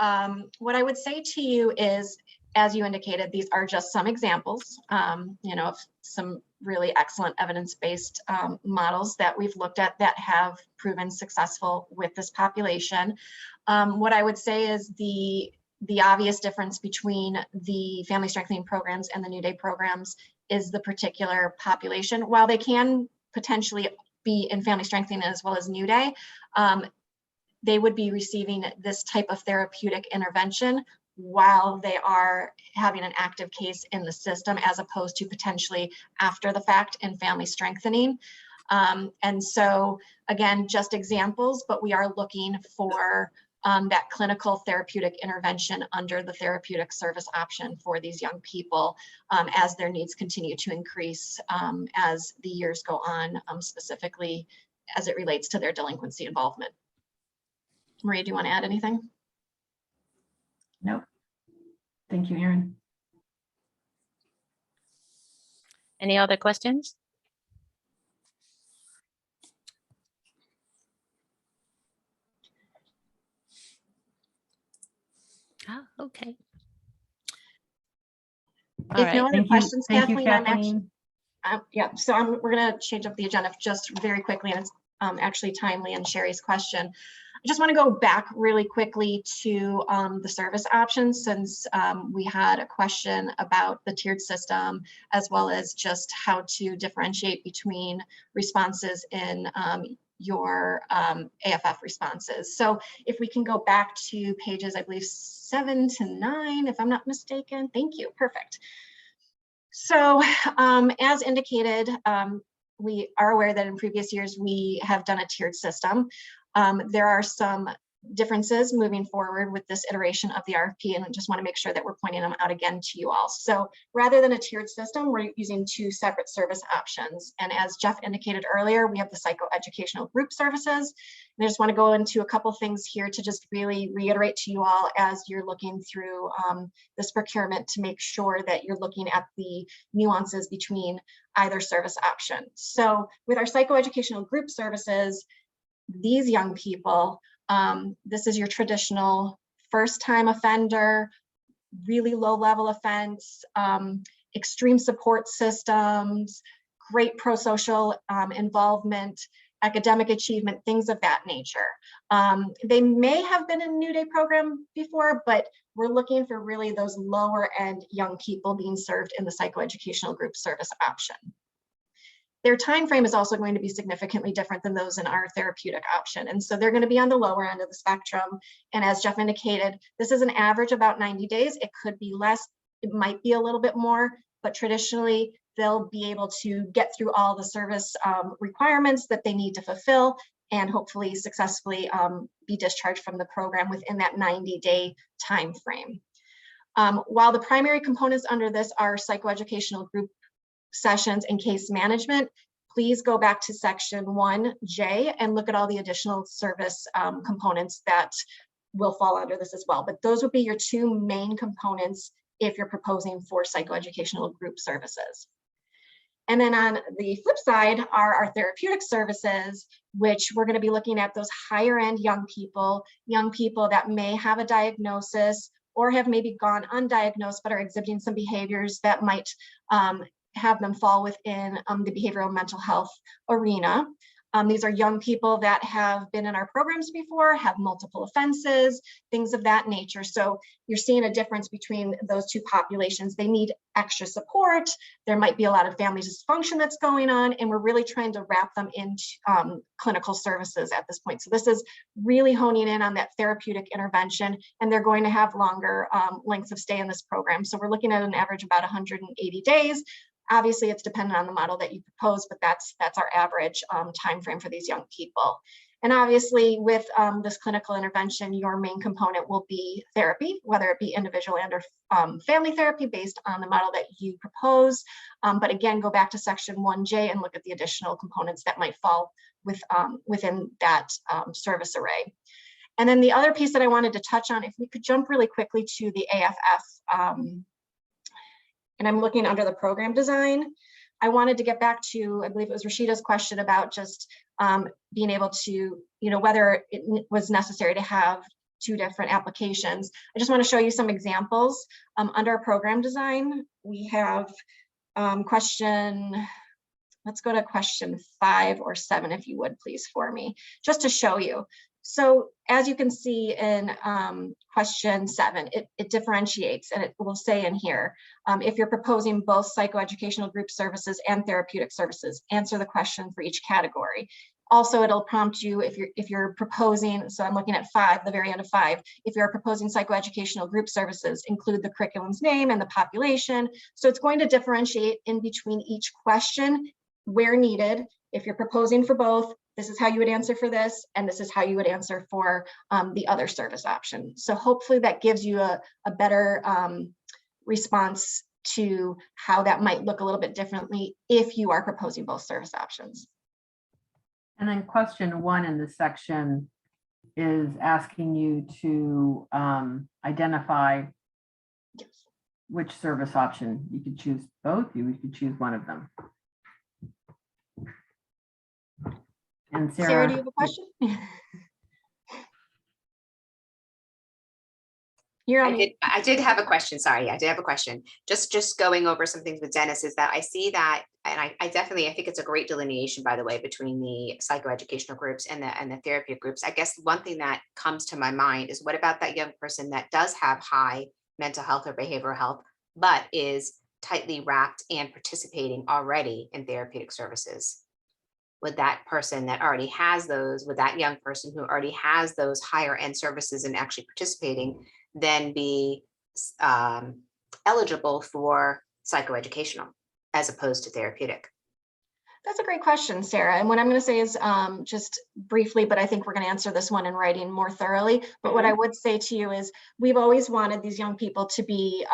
What I would say to you is, as you indicated, these are just some examples, of some really excellent evidence-based models that we've looked at that have proven successful with this population. What I would say is the obvious difference between the family strengthening programs and the New Day programs is the particular population. While they can potentially be in family strengthening as well as New Day, they would be receiving this type of therapeutic intervention while they are having an active case in the system, as opposed to potentially after the fact in family strengthening. And so again, just examples, but we are looking for that clinical therapeutic intervention under the therapeutic service option for these young people as their needs continue to increase as the years go on, specifically as it relates to their delinquency involvement. Maria, do you want to add anything? Nope. Thank you, Erin. Any other questions? Oh, okay. All If no right. other questions, Thank you, Kathleen, Kathleen. so we're going to change up the agenda just very quickly, and it's actually timely in Sherry's question. I just want to go back really quickly to the service options, since we had a question about the tiered system, as well as just how to differentiate between responses in your AFF responses. So if we can go back to pages, I believe 7 to 9, if I'm not mistaken. Thank you. Perfect. So as indicated, we are aware that in previous years we have done a tiered system. There are some differences moving forward with this iteration of the RFP, and I just want to make sure that we're pointing them out again to you all. So rather than a tiered system, we're using 2 separate service options. And as Jeff indicated earlier, we have the psychoeducational group services. And I just want to go into a couple things here to just really reiterate to you all as you're looking through this procurement, to make sure that you're looking at the nuances between either service option. So with our psychoeducational group services, these young people, this is your traditional first-time offender, really low-level offense, extreme support systems, great pro-social involvement, academic achievement, things of that nature. They may have been in a New Day program before, but we're looking for really those lower-end young people being served in the psychoeducational group service option. Their time frame is also going to be significantly different than those in our therapeutic option. And so they're going to be on the lower end of the spectrum. And as Jeff indicated, this is an average about 90 days. It could be less, it might be a little bit more, but traditionally they'll be able to get through all the service requirements that they need to fulfill and hopefully successfully be discharged from the program within that 90-day time frame. While the primary components under this are psychoeducational group sessions and case management, please go back to section 1J and look at all the additional service components that will fall under this as well. But those would be your 2 main components if you're proposing for psychoeducational group services. And then on the flip side are our therapeutic services, which we're going to be looking at those higher end young people that may have a diagnosis or have maybe gone undiagnosed, but are exhibiting some behaviors that might have them fall within the behavioral mental health arena. These are young people that have been in our programs before, have multiple offenses, things of that nature. So you're seeing a difference between those two populations. They need extra support. There might be a lot of family dysfunction that's going on, and we're really trying to wrap them into clinical services at this point. So this is really honing in on that therapeutic intervention, and they're going to have longer lengths of stay in this program. So we're looking at an average about 180 days. Obviously, it's dependent on the model that you propose, but that's our average time frame for these young people. And obviously, with this clinical intervention, your main component will be therapy, whether it be individual and or family therapy based on the model that you propose. But again, go back to section 1J and look at the additional components that might fall within that service array. And then the other piece that I wanted to touch on, if we could jump really quickly to the AFF, and I'm looking under the program design. I wanted to get back to, I believe it was Rashida's question about just being able to, whether it was necessary to have two different applications. I just want to show you some examples. Under our program design, we have question, let's go to question 5 or 7, if you would please for me, just to show you. So as you can see in question 7, it differentiates, and it will say in here, if you're proposing both psychoeducational group services and therapeutic services, answer the question for each category. Also, it'll prompt you if you're proposing, so I'm looking at 5, the very end of 5, if you're proposing psychoeducational group services, include the curriculum's name and the population. So it's going to differentiate in between each question where needed. If you're proposing for both, this is how you would answer for this, and this is how you would answer for the other service option. So hopefully that gives you a better response to how that might look a little bit differently if you are proposing both service options. And then question 1 in this section is asking you to identify which service option. You could choose both, you could choose one of them. And Sarah, do you have a question? I did have a question. Sorry, I did have a question. Just going over some things with Dennis is that I see that, and I definitely, I think it's a great delineation, by the way, between the psychoeducational groups and the therapeutic groups. I guess one thing that comes to my mind is, what about that young person that does have high mental health or behavioral health, but is tightly wrapped and participating already in therapeutic services? Would that person that already has those, would that young person who already has those higher end services and actually participating then be eligible for psychoeducational as opposed to therapeutic? That's a great question, Sarah. And what I'm going to say is just briefly, but I think we're going to answer this one in writing more thoroughly. But what I would say to you is, we've always wanted these young people to be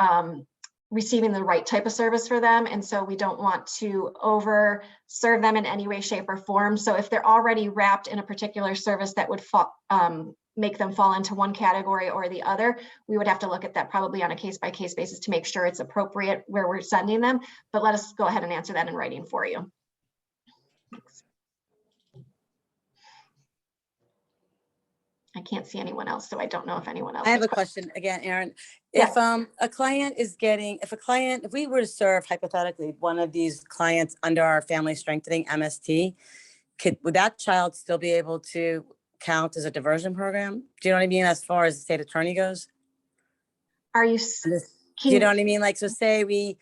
receiving the right type of service for them. And so we don't want to over serve them in any way, shape, or form. So if they're already wrapped in a particular service that would make them fall into one category or the other, we would have to look at that probably on a case-by-case basis to make sure it's appropriate where we're sending them. But let us go ahead and answer that in writing for you. I can't see anyone else, so I don't know if anyone else. I have a question again, Erin. Yes. If a client is getting, if we were to serve hypothetically one of these clients under our family strengthening MST, would that child still be able to count as a diversion program? Do you know what I mean, as far as the state attorney goes? Are you? Do you know what I mean? Like, so say we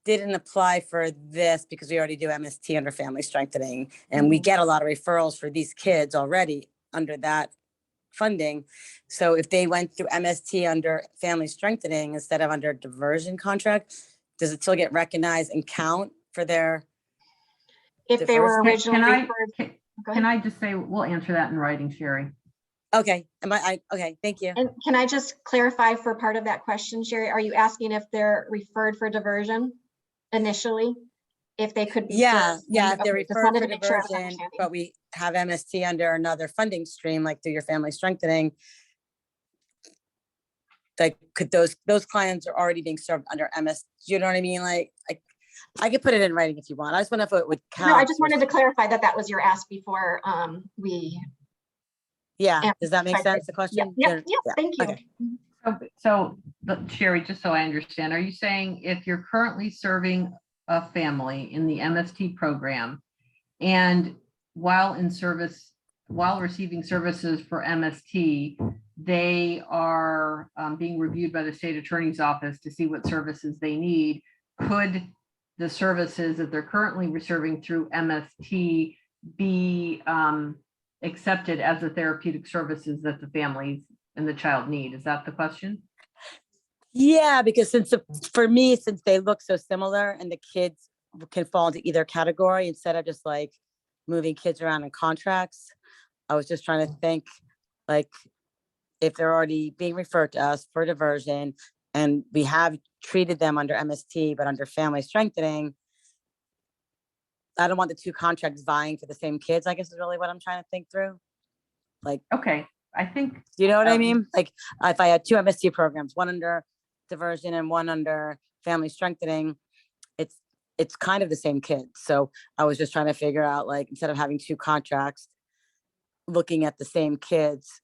didn't apply for this because we already do MST under family strengthening, and we get a lot of referrals for these kids already under that funding. So if they went through MST under family strengthening instead of under diversion contract, does it still get recognized and count for their? If they were originally referred. Can I just say, we'll answer that in writing, Sherry. Okay. Okay, thank you. And can I just clarify for part of that question, Sherry, are you asking if they're referred for diversion initially? If they could be? Yeah, if they're okay, referred for diversion, but we have MST under another funding stream, like through your family strengthening, like could those clients are already being served under MS? You know what I mean? Like I could put it in writing if you want. I just wonder if it would count. No, I just wanted to clarify that that was your ask before we. Yeah, does that make sense, the question? Yeah, thank you. Okay. So Sherry, just so I understand, are you saying if you're currently serving a family in the MST program and while in service, while receiving services for MST, they are being reviewed by the state attorney's office to see what services they need, could the services that they're currently serving through MST be accepted as the therapeutic services that the families and the child need? Is that the question? Yeah, because for me, since they look so similar and the kids can fall into either category instead of just like moving kids around in contracts, I was just trying to think like if they're already being referred to us for diversion and we have treated them under MST, but under family strengthening, I don't want the two contracts vying for the same kids, I guess is really what I'm trying to think through. Like, okay, I think. You know what I mean? Like if I had two MST programs, one under diversion and one under family strengthening, it's kind of the same kids. So I was just trying to figure out, like, instead of having two contracts, looking at the same kids,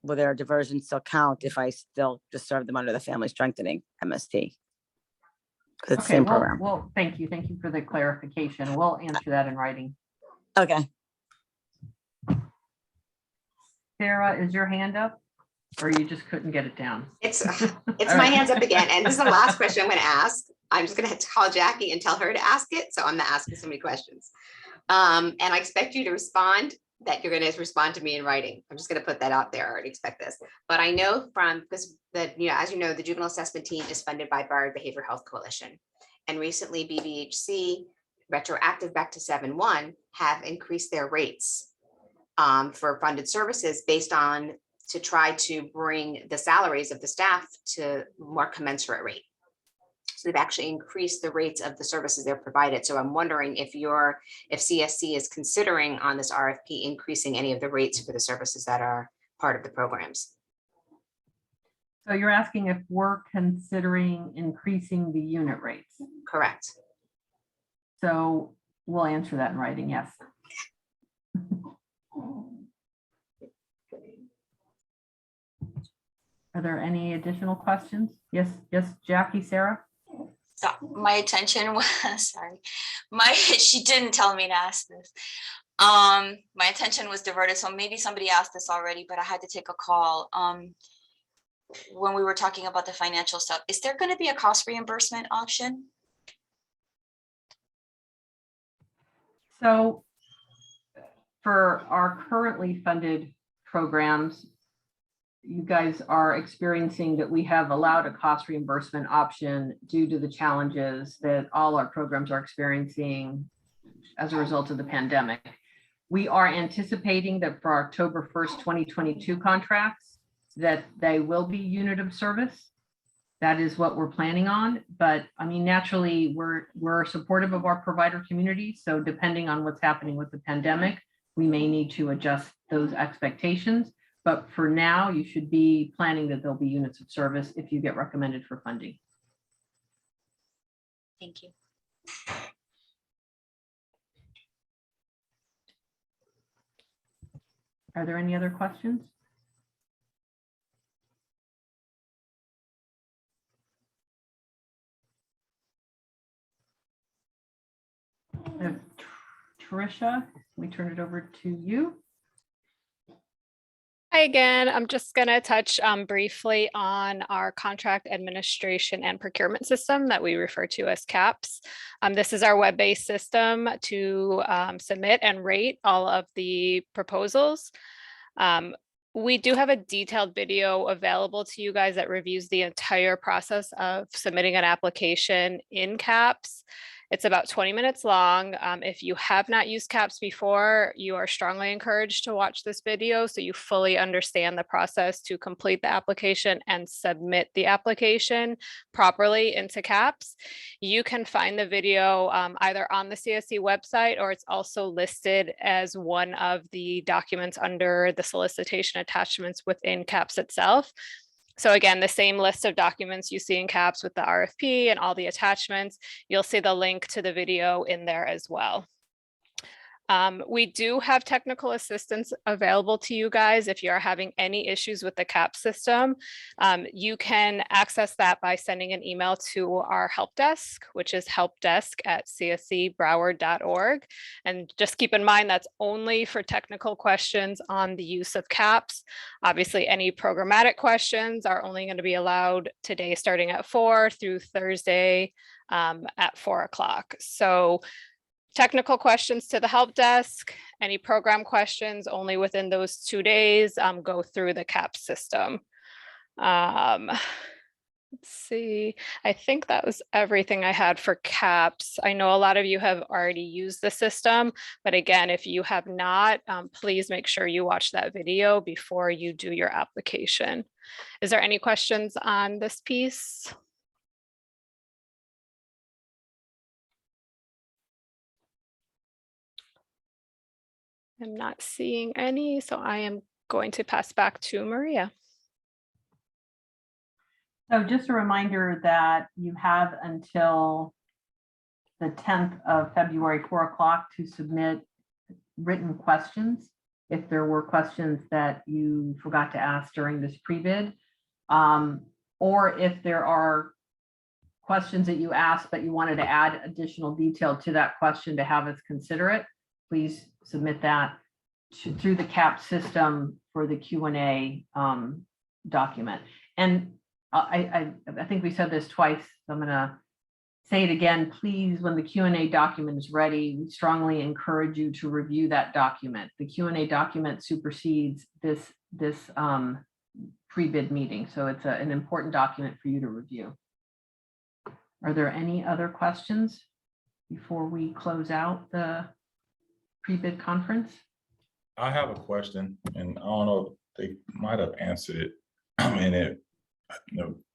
will their diversion still count if I still just serve them under the family strengthening MST? Because it's the same program. Well, thank you. Thank you for the clarification. We'll answer that in writing. Okay. Sarah, is your hand up? Or you just couldn't get it down? It's my hands up again. And this is the last question I'm going to ask. I'm just going to call Jackie and tell her to ask it. So I'm not asking so many questions. And I expect you to respond, that you're going to respond to me in writing. I'm just going to put that out there. I already expect this. But I know because as you know, the juvenile assessment team is funded by Barre Behavioral Health Coalition. And recently BBHC, retroactive back to 7/1, have increased their rates for funded services based on to try to bring the salaries of the staff to more commensurate rate. So they've actually increased the rates of the services they're provided. So I'm wondering if CSC is considering on this RFP increasing any of the rates for the services that are part of the programs. So you're asking if we're considering increasing the unit rates? Correct. So we'll answer that in writing, yes. Are there any additional questions? Yes, Jackie, Sarah? So my attention was, sorry, she didn't tell me to ask this. My attention was diverted. So maybe somebody asked this already, but I had to take a call. When we were talking about the financial stuff, is there going to be a cost reimbursement option? So for our currently funded programs, you guys are experiencing that we have allowed a cost reimbursement option due to the challenges that all our programs are experiencing as a result of the pandemic. We are anticipating that for October 1st, 2022 contracts, that they will be unit of service. That is what we're planning on. But I mean, naturally, we're supportive of our provider community. So depending on what's happening with the pandemic, we may need to adjust those expectations. But for now, you should be planning that there'll be units of service if you get recommended for funding. Thank you. Are there any other questions? Tricia, we turn it over to you. Hi again. I'm just going to touch briefly on our contract administration and procurement system that we refer to as CAPS. This is our web-based system to submit and rate all of the proposals. We do have a detailed video available to you guys that reviews the entire process of submitting an application in CAPS. It's about 20 minutes long. If you have not used CAPS before, you are strongly encouraged to watch this video so you fully understand the process to complete the application and submit the application properly into CAPS. You can find the video either on the CSC website, or it's also listed as one of the documents under the solicitation attachments within CAPS itself. So again, the same list of documents you see in CAPS with the RFP and all the attachments, you'll see the link to the video in there as well. We do have technical assistance available to you guys if you're having any issues with the CAP system. You can access that by sending an email to our help desk, which is helpdesk@cscbroward.org. And just keep in mind that's only for technical questions on the use of CAPS. Obviously, any programmatic questions are only going to be allowed today starting at 4 through Thursday at 4 o'clock. So technical questions to the help desk, any program questions only within those 2 days, go through the CAP system. Let's see, I think that was everything I had for CAPS. I know a lot of you have already used the system, but again, if you have not, please make sure you watch that video before you do your application. Is there any questions on this piece? I'm not seeing any, so I am going to pass back to Maria. So just a reminder that you have until the 10th of February, 4 o'clock to submit written questions. If there were questions that you forgot to ask during this pre-bid, or if there are questions that you asked, but you wanted to add additional detail to that question to have us consider it, please submit that through the CAP system for the Q&A document. And I think we said this twice, so I'm gonna say it again. Please, when the Q&A document is ready, we strongly encourage you to review that document. The Q&A document supersedes this pre-bid meeting, so it's an important document for you to review. Are there any other questions before we close out the pre-bid conference? I have a question, and I don't know if they might have answered it, and it,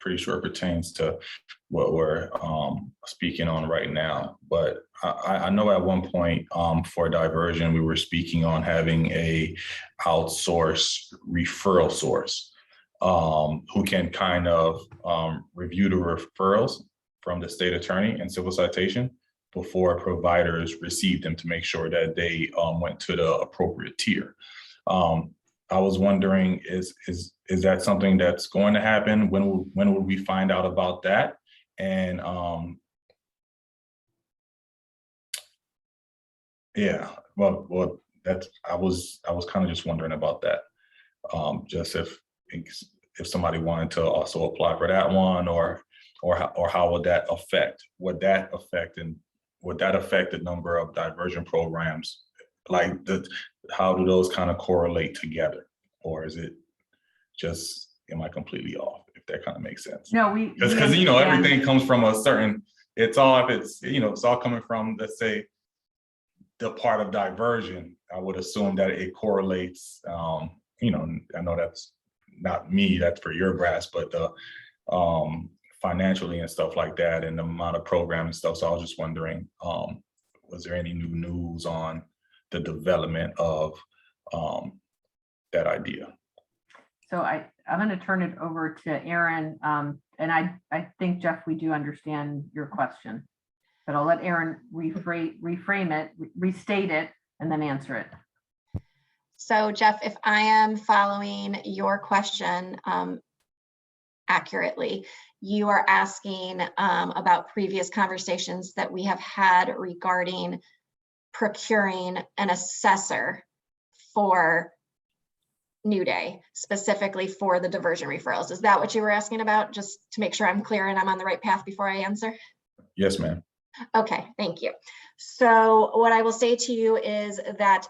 pretty sure it pertains to what we're speaking on right now. But I know at one point for diversion, we were speaking on having a outsourced referral source who can kind of review the referrals from the state attorney and civil citation before providers receive them to make sure that they went to the appropriate tier. I was wondering, is that something that's going to happen? When will we find out about that? And yeah, well, that's I was kind of just wondering about that. Just if somebody wanted to also apply for that one, or how would that affect? Would that affect the number of diversion programs? Like, how do those kind of correlate together? Or is it just, am I completely off, if that kind of makes sense? No, because everything comes from a certain, it's all coming from, let's say, the part of diversion. I would assume that it correlates, I know that's not me, that's for your grasp, but the financially and stuff like that, and the amount of program and stuff. So I was just wondering, was there any new news on the development of that idea? So I'm going to turn it over to Aaron. And I think, Jeff, we do understand your question, but I'll let Aaron reframe it, restate it, and then answer it. So Jeff, if I am following your question accurately, you are asking about previous conversations that we have had regarding procuring an assessor for New Day, specifically for the diversion referrals. Is that what you were asking about? Just to make sure I'm clear and I'm on the right path before I answer. Yes, ma'am. Okay, thank you. So what I will say to you is that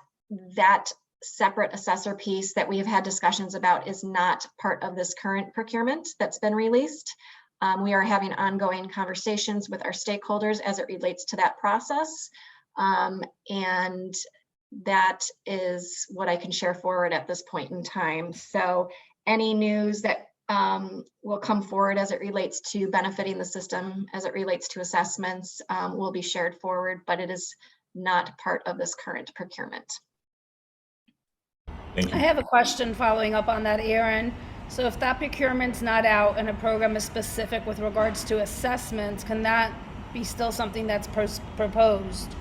separate assessor piece that we have had discussions about is not part of this current procurement that's been released. We are having ongoing conversations with our stakeholders as it relates to that process. And that is what I can share forward at this point in time. So any news that will come forward as it relates to benefiting the system, as it relates to assessments, will be shared forward, but it is not part of this current procurement. Thank you. I have a question following up on that, Aaron. So if that procurement's not out and a program is specific with regards to assessments, can that be still something that's proposed?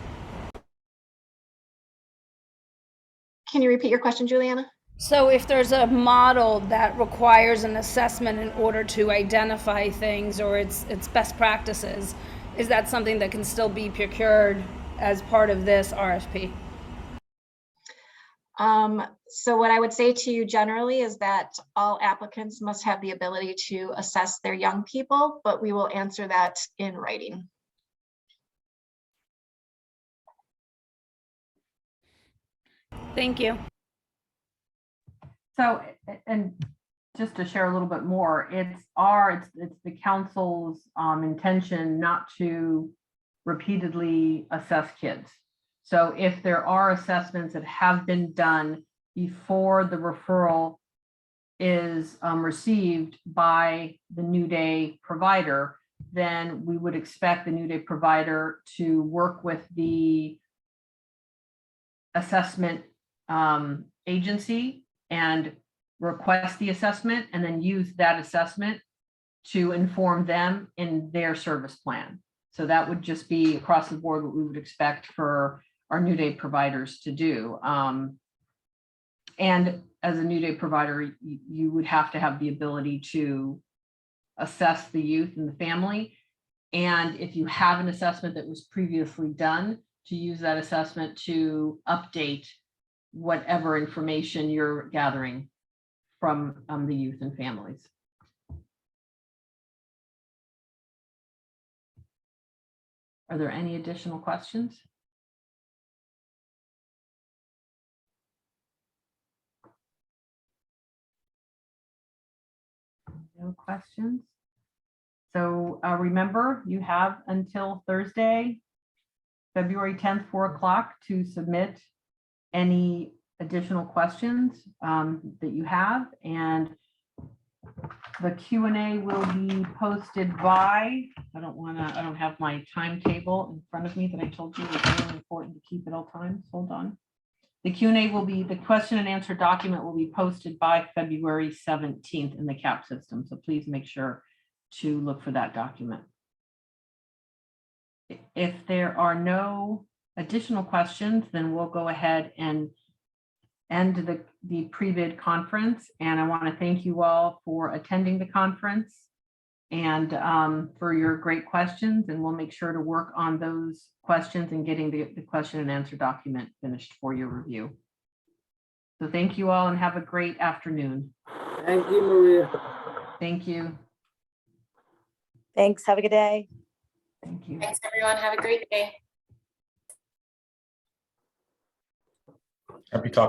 Can you repeat your question, Juliana? So if there's a model that requires an assessment in order to identify things or it's best practices, is that something that can still be procured as part of this RFP? So what I would say to you generally is that all applicants must have the ability to assess their young people, but we will answer that in writing. Thank you. So, and just to share a little bit more, it's the council's intention not to repeatedly assess kids. So if there are assessments that have been done before the referral is received by the New Day provider, then we would expect the New Day provider to work with the assessment agency and request the assessment and then use that assessment to inform them in their service plan. So that would just be across the board what we would expect for our New Day providers to do. And as a New Day provider, you would have to have the ability to assess the youth and the family. And if you have an assessment that was previously done, to use that assessment to update whatever information you're gathering from the youth and families. Are there any additional questions? No questions. So remember, you have until Thursday, February 10th, 4 o'clock to submit any additional questions that you have, and the Q&A will be posted by, I don't have my timetable in front of me that I told you was really important to keep at all times. Hold on. The Q&A will be, the question and answer document will be posted by February 17th in the CAP system. So please make sure to look for that document. If there are no additional questions, then we'll go ahead and end the pre-bid conference. And I want to thank you all for attending the conference and for your great questions. And we'll make sure to work on those questions and getting the question and answer document finished for your review. So thank you all and have a great afternoon. Thank you, Maria. Thank you. Thanks. Have a good day. Thank you. Thanks, everyone. Have a great day. Happy talk.